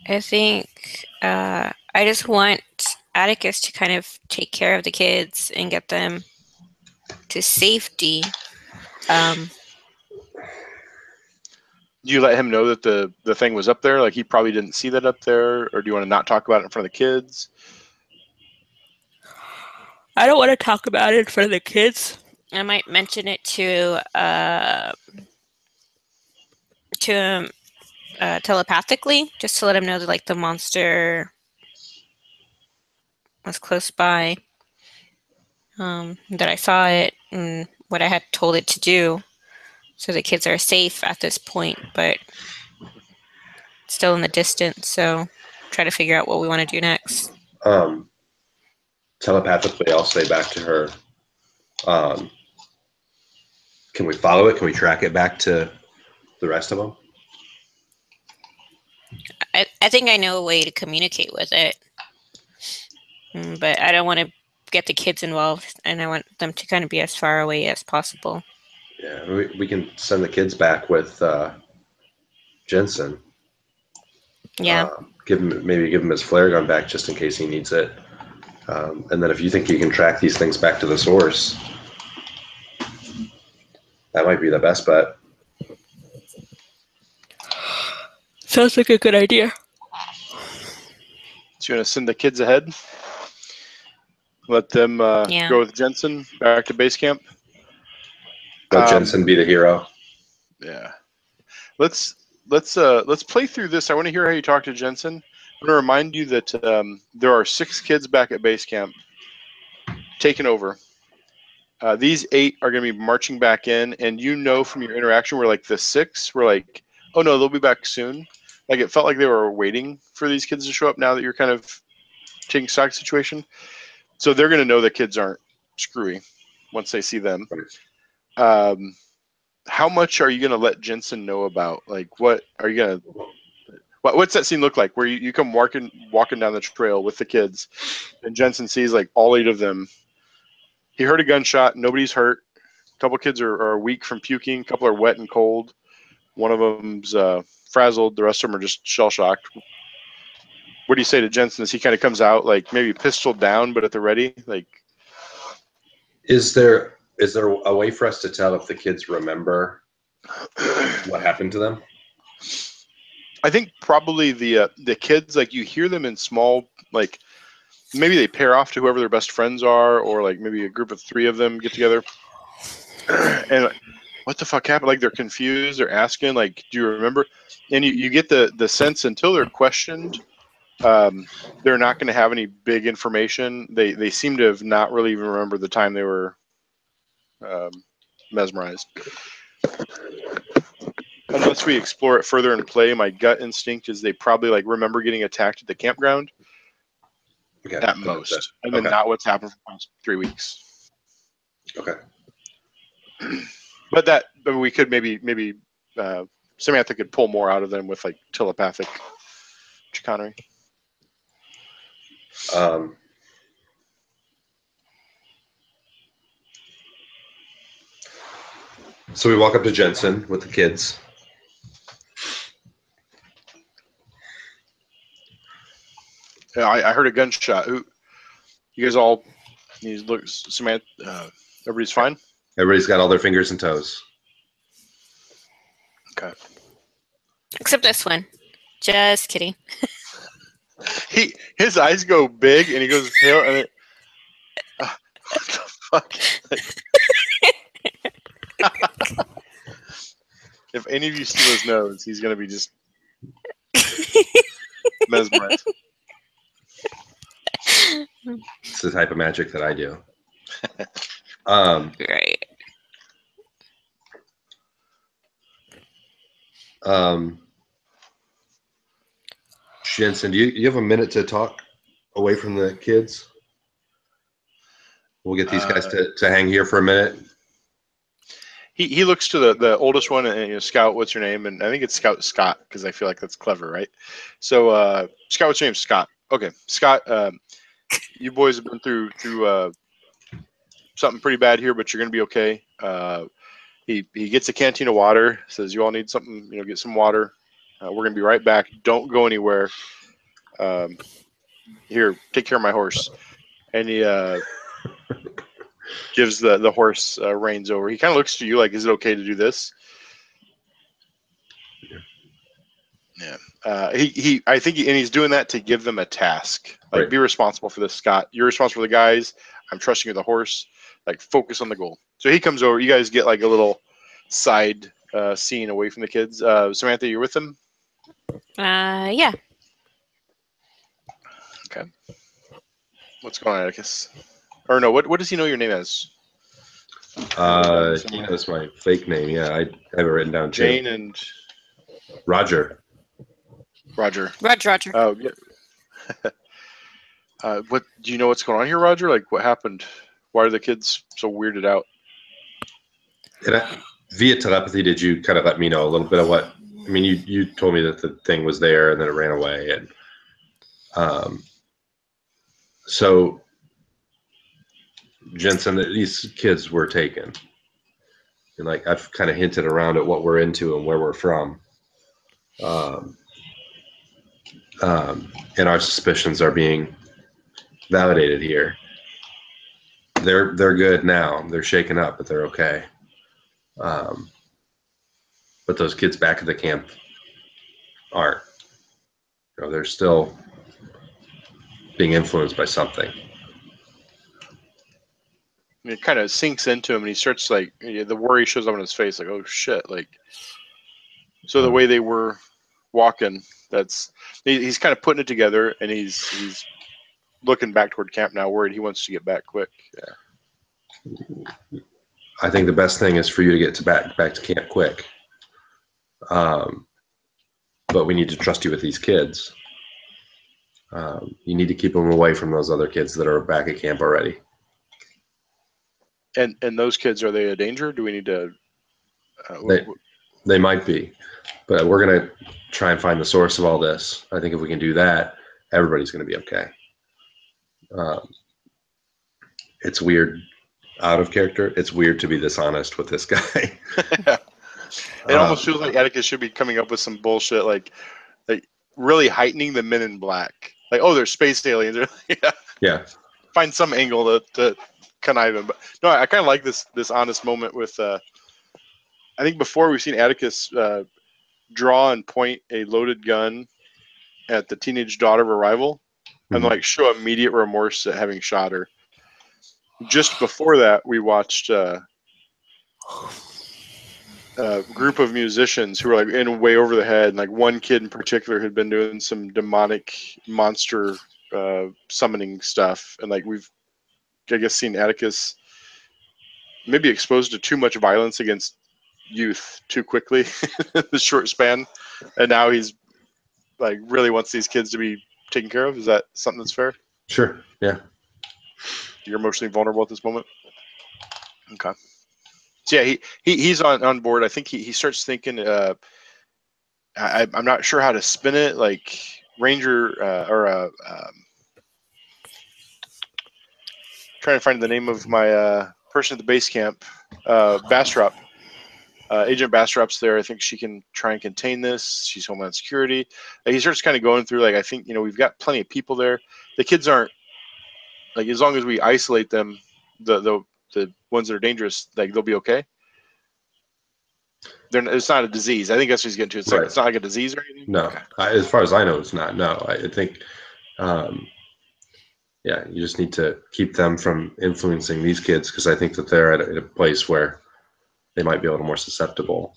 I think I just want Atticus to kind of take care of the kids and get them to safety. Do you let him know that the thing was up there? Like he probably didn't see that up there, or do you want to not talk about it in front of the kids? I don't want to talk about it in front of the kids. I might mention it to telepathically, just to let him know that like the monster was close by, that I saw it and what I had told it to do, so the kids are safe at this point, but still in the distance. So try to figure out what we want to do next. Telepathically, I'll say back to her, can we follow it? Can we track it back to the rest of them? I think I know a way to communicate with it, but I don't want to get the kids involved, and I want them to kind of be as far away as possible. Yeah, we can send the kids back with Jensen. Yeah. Maybe give him his flare gun back just in case he needs it. And then if you think you can track these things back to the source, that might be the best bet. Sounds like a good idea. So you want to send the kids ahead? Let them go with Jensen back to base camp? Let Jensen be the hero. Yeah. Let's play through this. I want to hear how you talk to Jensen. I'm going to remind you that there are 6 kids back at base camp taken over. These 8 are going to be marching back in, and you know from your interaction where like the 6 were like, oh no, they'll be back soon. Like it felt like they were waiting for these kids to show up now that you're kind of taking stock situation. So they're going to know the kids aren't screwy once they see them. How much are you going to let Jensen know about? Like, what are you going to? What's that scene look like? Where you come walking down the trail with the kids, and Jensen sees like all 8 of them. He heard a gunshot. Nobody's hurt. A couple kids are weak from puking. A couple are wet and cold. One of them's frazzled. The rest of them are just shell shocked. What do you say to Jensen as he kind of comes out, like maybe pistol down, but at the ready? Like, is there a way for us to tell if the kids remember what happened to them? I think probably the kids, like you hear them in small, like maybe they pair off to whoever their best friends are, or like maybe a group of 3 of them get together. And what the fuck happened? Like they're confused, they're asking, like, do you remember? And you get the sense until they're questioned, they're not going to have any big information. They seem to have not really even remembered the time they were mesmerized. Unless we explore it further and play, my gut instinct is they probably like remember getting attacked at the campground at most, and then not what's happened for the past 3 weeks. Okay. But we could maybe Samantha could pull more out of them with like telepathic chicanery. So we walk up to Jensen with the kids. Yeah, I heard a gunshot. You guys all? He looks. Samantha. Everybody's fine. Everybody's got all their fingers and toes. Okay. Except this one. Just kidding. His eyes go big and he goes pale and it, what the fuck? If any of you steal his nose, he's gonna be just mesmerized. It's the type of magic that I do. Great. Jensen, do you have a minute to talk away from the kids? We'll get these guys to hang here for a minute. He looks to the oldest one and Scout, what's your name? And I think it's Scout Scott because I feel like that's clever, right? So Scout, what's your name? Scott. Okay, Scott. You boys have been through something pretty bad here, but you're gonna be okay. He gets a canteen of water. Says you all need something. Get some water. We're gonna be right back. Don't go anywhere. Here, take care of my horse. And he gives the horse reins over. He kind of looks to you like, is it okay to do this? Yeah. I think he's doing that to give them a task. Like, right. Be responsible for this, Scott. You're responsible for the guys. I'm trusting you with the horse. Like, focus on the goal. So he comes over. You guys get like a little side scene away from the kids. Samantha, you're with them? Yeah. Okay. What's going on, Atticus? Or no, what does he know your name as? He knows my fake name. Yeah, I have it written down too. Jane and Roger. Roger. Oh, yeah. What do you know what's going on here, Roger? Like, what happened? Why are the kids so weirded out? Via telepathy, did you kind of let me know a little bit of what? I mean, you told me that the thing was there and then it ran away, and so Jensen, these kids were taken, and like I've kind of hinted around at what we're into and where we're from, and our suspicions are being validated here. They're good now. They're shaken up, but they're okay. But those kids back at the camp aren't. They're still being influenced by something. And it kind of sinks into him, and he starts like the worry shows up on his face, like, oh shit, like. So the way they were walking, He's kind of putting it together, and he's looking back toward camp now, worried he wants to get back quick. Yeah. I think the best thing is for you to get back to camp quick. But we need to trust you with these kids. You need to keep them away from those other kids that are back at camp already. And those kids, are they a danger? Do we need to? They might be, but we're gonna try and find the source of all this. I think if we can do that, everybody's gonna be okay. It's weird, out of character. It's weird to be this honest with this guy. It almost feels like Atticus should be coming up with some bullshit, like really heightening the Men in Black. Like, oh, they're space aliens. Yeah. Find some angle to connive him. But no, I kind of like this honest moment with. I think before we've seen Atticus draw and point a loaded gun at the teenage daughter of a rival, and like show immediate remorse at having shot her. Just before that, we watched a group of musicians who were like in way over the head, and like one kid in particular had been doing some demonic monster summoning stuff, and like we've, I guess, seen Atticus maybe exposed to too much violence against youth too quickly in the short span, and now he's like really wants these kids to be taken care of. Is that something that's fair? Sure. Yeah. You're emotionally vulnerable at this moment. Okay. So yeah, he's on board. I think he starts thinking. I'm not sure how to spin it. Like Ranger trying to find the name of my person at the base camp. Bastrop. Agent Bastrop's there. I think she can try and contain this. She's Homeland Security. He starts kind of going through, like, I think, we've got plenty of people there. The kids aren't, like, as long as we isolate them, the ones that are dangerous, like, they'll be okay. It's not a disease. I think that's what he's getting to. It's like, it's not like a disease or anything? No. Okay. As far as I know, it's not. No. I think, yeah, you just need to keep them from influencing these kids, because I think that they're at a place where they might be a little more susceptible.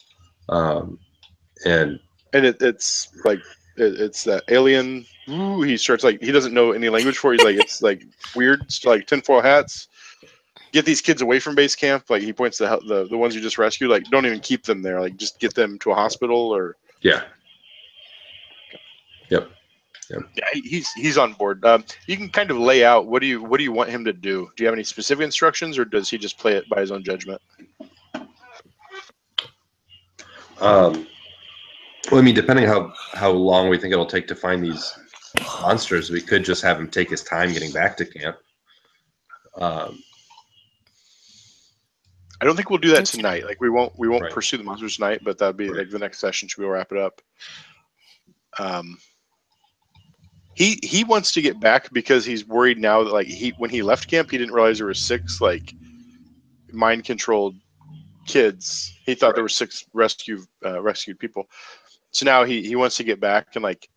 And it's like, it's that alien. Ooh, he starts, like, he doesn't know any language for it. He's like, it's like weird, like tinfoil hats. Get these kids away from base camp. Like, he points to the ones you just rescued. Like, don't even keep them there. Like, just get them to a hospital or. Yeah. Yep. Yeah, he's on board. You can kind of lay out what do you want him to do? Do you have any specific instructions, or does he just play it by his own judgment? Well, I mean, depending how long we think it'll take to find these monsters, we could just have him take his time getting back to camp. I don't think we'll do that tonight. Like, we won't Right. pursue the monsters tonight, but that'd be like the next session. Should we wrap it up? He wants to get back because he's worried now that, like, when he left camp, he didn't realize there were 6 like mind controlled kids. He thought there were 6 rescued people. So now he wants to get back, and like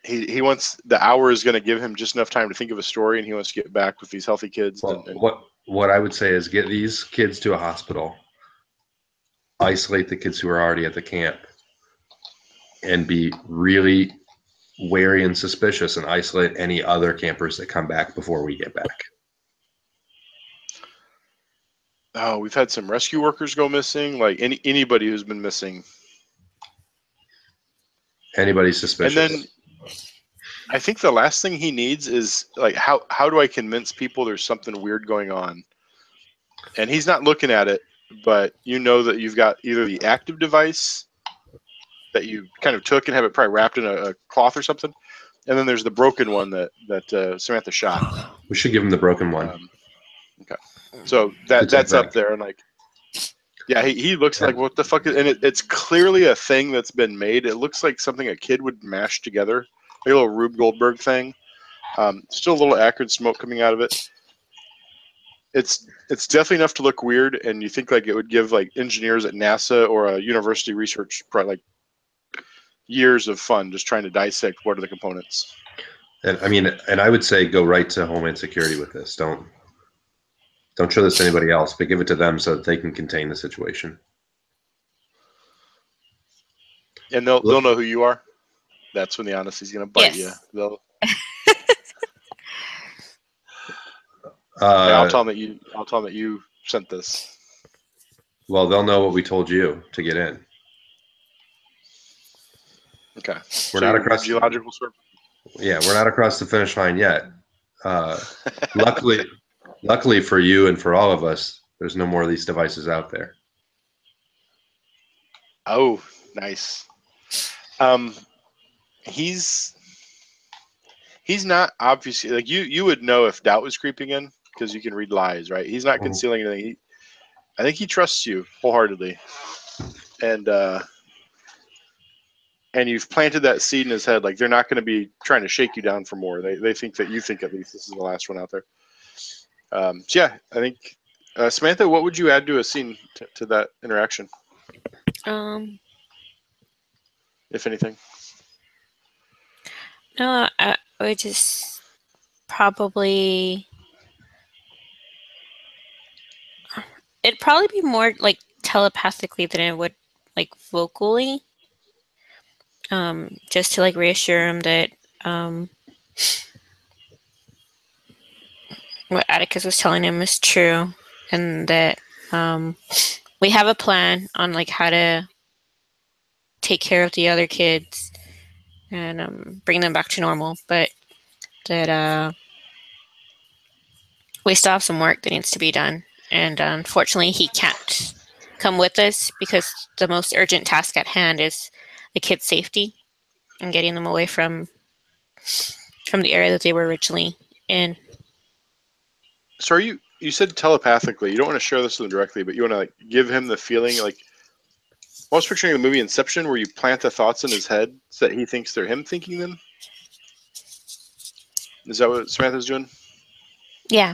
he wants, the hour is going to give him just enough time to think of a story, and he wants to get back with these healthy kids. Well, what I would say is get these kids to a hospital, isolate the kids who are already at the camp, and be really wary and suspicious, and isolate any other campers that come back before we get back. Oh, we've had some rescue workers go missing. Like anybody who's been missing. Anybody suspicious. And then I think the last thing he needs is, like, how do I convince people there's something weird going on? And he's not looking at it, but you know that you've got either the active device that you kind of took and have it probably wrapped in a cloth or something, and then there's the broken one that Samantha shot. We should give him the broken one. Okay, so that's up there, and like, yeah, he looks like, what the fuck is, and it's clearly a thing that's been made. It looks like something a kid would mash together, like a little Rube Goldberg thing. Still a little acrid smoke coming out of it. It's definitely enough to look weird, and you think like it would give like engineers at NASA or a university research like years of fun just trying to dissect what are the components. And I mean, and I would say go right to Homeland Security with this. Don't show this to anybody else, but give it to them so that they can contain the situation. And they'll know who you are. that's when the honesty's going to bite you. Yes. They'll. I'll tell them that you sent this. Well, they'll know what we told you to get in. Okay. We're not across. Geological survey. Yeah, we're not across the finish line yet. Luckily for you and for all of us, there's no more of these devices out there. Oh, nice. He's not obviously like you would know if doubt was creeping in because you can read lies, right? He's not concealing anything. I think he trusts you wholeheartedly, and you've planted that seed in his head. Like they're not going to be trying to shake you down for more. They think that you think at least this is the last one out there. So yeah, I think Samantha, what would you add to a scene to that interaction, if anything? No, I would just probably. It'd probably be more like telepathically than it would like vocally. Just to like reassure him that what Atticus was telling him is true, and that we have a plan on like how to take care of the other kids and bring them back to normal, but that we still have some work that needs to be done, and unfortunately he can't come with us because the most urgent task at hand is the kids' safety and getting them away from the area that they were originally in. So you said telepathically. You don't want to share this with him directly, but you want to like give him the feeling like I was picturing the movie Inception where you plant the thoughts in his head so that he thinks they're him thinking them. Is that what Samantha's doing? Yeah.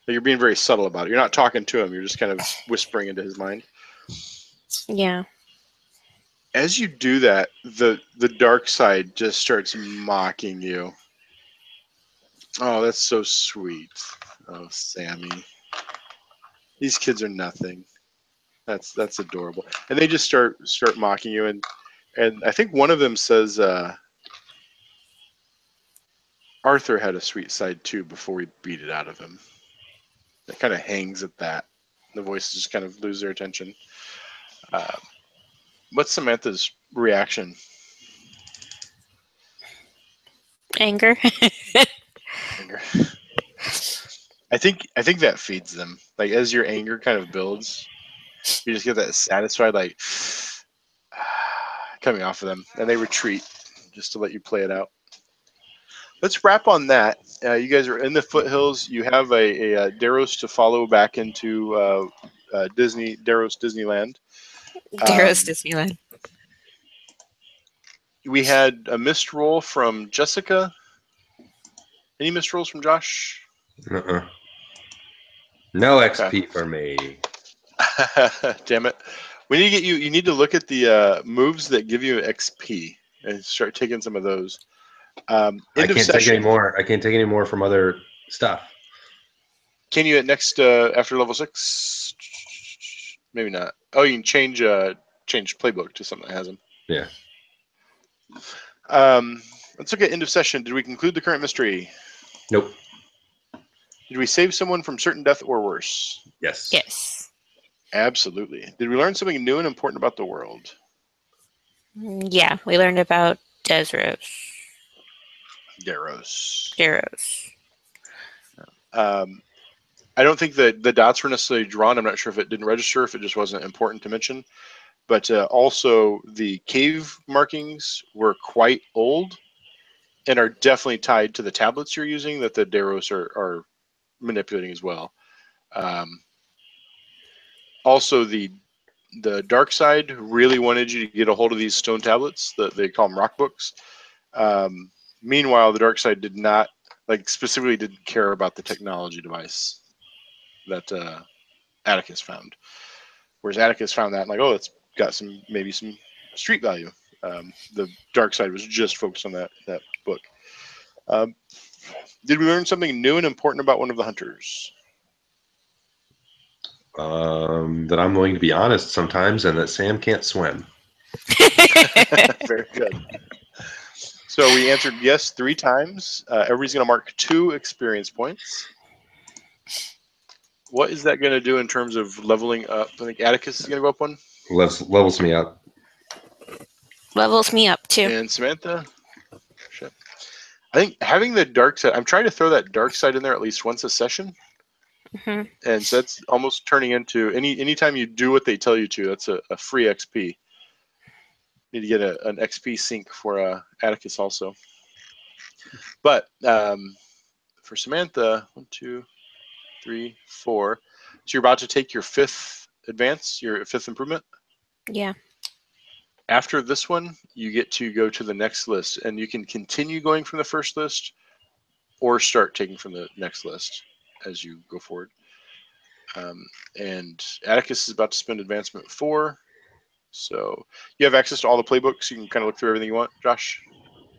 You're being very subtle about it. You're not talking to him. You're just kind of whispering into his mind. Yeah. As you do that, the dark side just starts mocking you. Oh, that's so sweet. Oh, Sammy. These kids are nothing. That's adorable. And they just start mocking you, and I think one of them says Arthur had a sweet side too before we beat it out of him. It kind of hangs at that. The voices just kind of lose their attention. What's Samantha's reaction? Anger. Anger. I think that feeds them. Like as your anger kind of builds, you just get that satisfied like coming off of them, and they retreat just to let you play it out. Let's wrap on that. You guys are in the foothills. You have a Daros to follow back into Daros Disneyland. Daros Disneyland. We had a missed roll from Jessica. Any missed rolls from Josh? No XP for me. Damn it. We need to get you. You need to look at the moves that give you XP and start taking some of those. I can't take any more. I can't take any more from other stuff. Can you at next after level 6? Maybe not. Oh, you can change playbook to something that has them. Yeah. Let's look at end of session. Did we conclude the current mystery? Nope. Did we save someone from certain death or worse? Yes. Yes. Absolutely. Did we learn something new and important about the world? Yeah, we learned about Daros. I don't think that the dots were necessarily drawn. I'm not sure if it didn't register, if it just wasn't important to mention. But also the cave markings were quite old and are definitely tied to the tablets you're using that the Daros are manipulating as well. Also, the dark side really wanted you to get a hold of these stone tablets. They call them rock books. Meanwhile, the dark side did not, specifically didn't care about the technology device that Atticus found. Whereas Atticus found that, oh, it's got maybe some street value. The dark side was just focused on that book. Did we learn something new and important about one of the hunters? That I'm willing to be honest sometimes, and that Sam can't swim. Very good. So we answered yes 3 times. Everybody's going to mark 2 experience points. What is that going to do in terms of leveling up? I think Atticus is going to go up 1. Levels me up. Levels me up too. And Samantha? Shit. I think having the dark side, I'm trying to throw that dark side in there at least once a session. Hmm. And so that's almost turning into anytime you do what they tell you to, that's a free XP. Need to get an XP sync for Atticus also. But for Samantha, 1, 2, 3, 4. So you're about to take your 5th advance, your 5th improvement. Yeah. After this one, you get to go to the next list, and you can continue going from the first list or start taking from the next list as you go forward. And Atticus is about to spend advancement 4. So you have access to all the playbooks. You can kind of look through everything you want, Josh.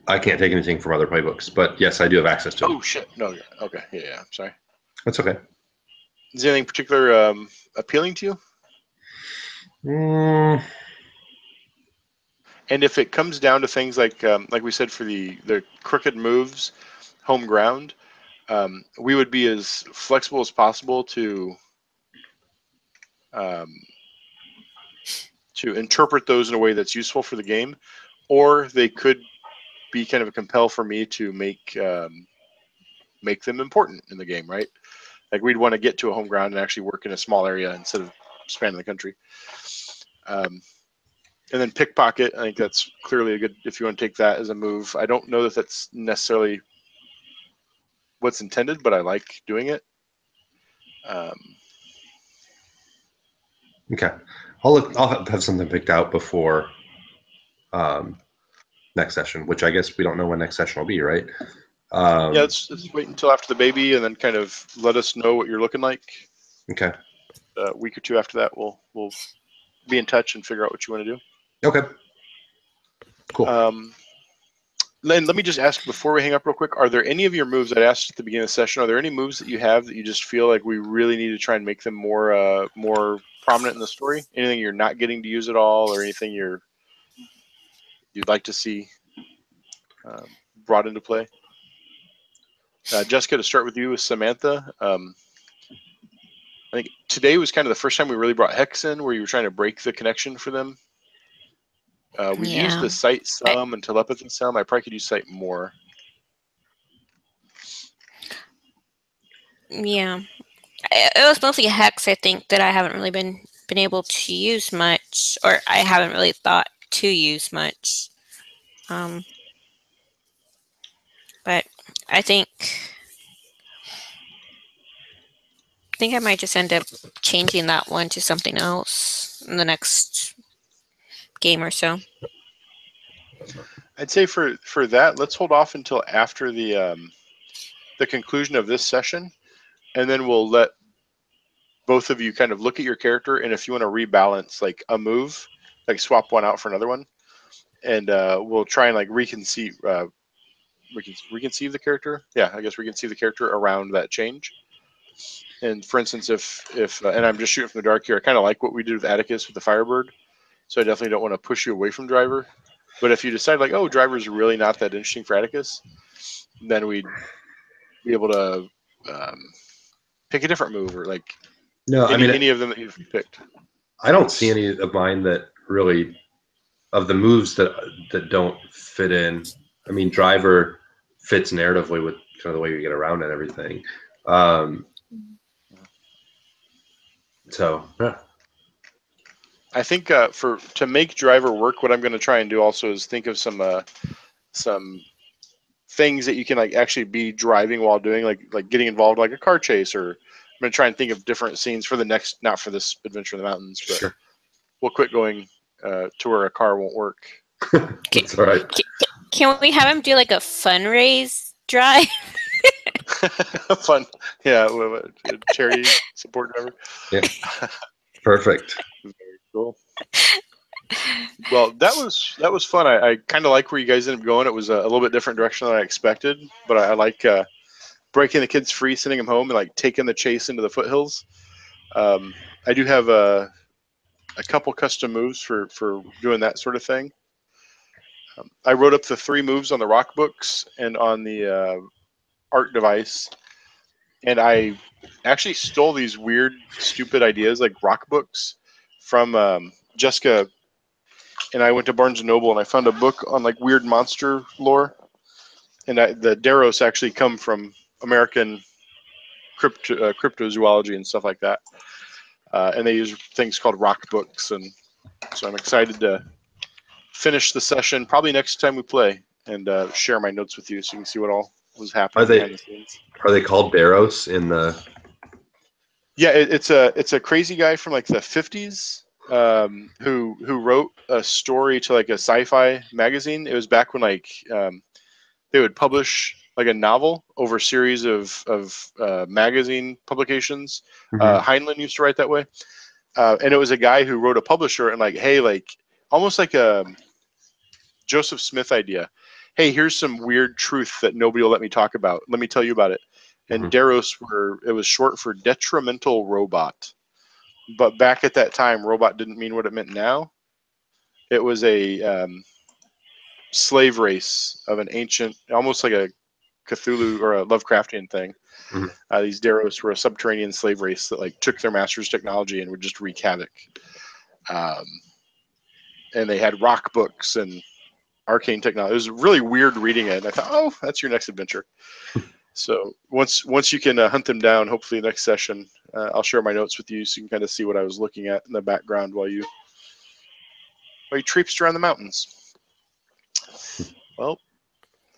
I can't take anything from other playbooks, but yes, I do have access to them. Oh, shit. No, okay. Yeah, sorry. That's okay. Is there anything particular appealing to you? Mm, And if it comes down to things like we said for the crooked moves, home ground, we would be as flexible as possible to interpret those in a way that's useful for the game, or they could be kind of a compel for me to make them important in the game, right? Like we'd want to get to a home ground and actually work in a small area instead of spanning the country. And then pickpocket, I think that's clearly a good, if you want to take that as a move. I don't know that that's necessarily what's intended, but I like doing it. okay. I'll have something picked out before next session, which I guess we don't know when next session will be, right? Yeah, let's wait until after the baby and then kind of let us know what you're looking like. Okay. A week or 2 after that, we'll be in touch and figure out what you want to do. Okay. Cool. Then let me just ask before we hang up real quick, are there any of your moves I asked at the beginning of the session, are there any moves that you have that you just feel like we really need to try and make them more prominent in the story? Anything you're not getting to use at all, or anything you'd like to see brought into play? Jessica, to start with you with Samantha. I think today was kind of the first time we really brought Hex in, where you were trying to break the connection for them. We used the sight some and telepathy some. I probably could use sight more. Yeah. It was mostly Hex, I think, that I haven't really been able to use much, or I haven't really thought to use much. But I think I might just end up changing that one to something else in the next game or so. I'd say for that, let's hold off until after the conclusion of this session, and then we'll let both of you kind of look at your character, and if you want to rebalance like a move, like swap one out for another one, and we'll try and like reconceive the character. Yeah, I guess reconceive the character around that change. And for instance, if and I'm just shooting from the dark here, I kind of like what we did with Atticus with the Firebird, so I definitely don't want to push you away from Driver. But if you decide like, oh, Driver's really not that interesting for Atticus, then we'd be able to pick a different move, or like any of them that you've picked. I don't see any of mine that really, of the moves that don't fit in. I mean, Driver fits narratively with kind of the way you get around and everything. So yeah. I think to make Driver work, what I'm going to try and do also is think of some things that you can like actually be driving while doing, like getting involved like a car chase, or I'm going to try and think of different scenes for the next, not for this adventure in the mountains, but sure. We'll quit going to where a car won't work. That's all right. Can we have him do like a fundraise drive? Fun, yeah, charity support driver. Yeah, perfect. Very cool. Well, that was fun. I kind of like where you guys ended up going. It was a little bit different direction than I expected, but I like breaking the kids free, sending them home, and like taking the chase into the foothills. I do have a couple custom moves for doing that sort of thing. I wrote up the 3 moves on the rock books and on the art device, and I actually stole these weird, stupid ideas like rock books from Jessica. And I went to Barnes and Noble and I found a book on like weird monster lore, and the Deros actually come from American cryptozoology and stuff like that. And they use things called rock books, and so I'm excited to finish the session probably next time we play and share my notes with you so you can see what all was happening behind the scenes. Are they called Deros in the? Yeah, it's a crazy guy from like the 50s who wrote a story to like a sci-fi magazine. It was back when like they would publish like a novel over a series of magazine publications. Heinlein used to write that way, and it was a guy who wrote a publisher and like, hey, like almost like a Joseph Smith idea. Hey, here's some weird truth that nobody will let me talk about. Let me tell you about it. And Deros it was short for detrimental robot. But back at that time, robot didn't mean what it meant now. It was a slave race of an ancient, almost like a Cthulhu or a Lovecraftian thing. These Deros were a subterranean slave race that like took their master's technology and would just wreak havoc. And they had rock books and arcane technology. It was really weird reading it. And I thought, oh, that's your next adventure. So once you can hunt them down, hopefully the next session, I'll share my notes with you so you can kind of see what I was looking at in the background while you traipsed around the mountains. Well,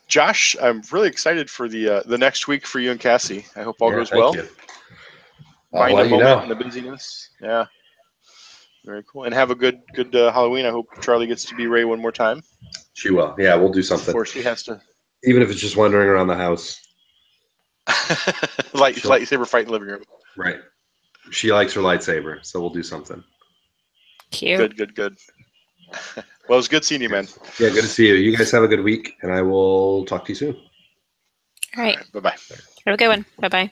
Josh, I'm really excited for the next week for you and Cassie. I hope all goes well. You. Mind a moment in the busyness. Yeah. Very cool. And have a good Halloween. I hope Charlie gets to be Ray one more time. She will. Yeah, we'll do something. Before she has to. Even if it's just wandering around the house. Lightsaber fight in the living room. Right. She likes her lightsaber, so we'll do something. Cute. Good. Well, it was good seeing you, man. Yeah, good to see you. You guys have a good week, and I will talk to you soon. All right. Bye-bye. Have a good one. Bye-bye.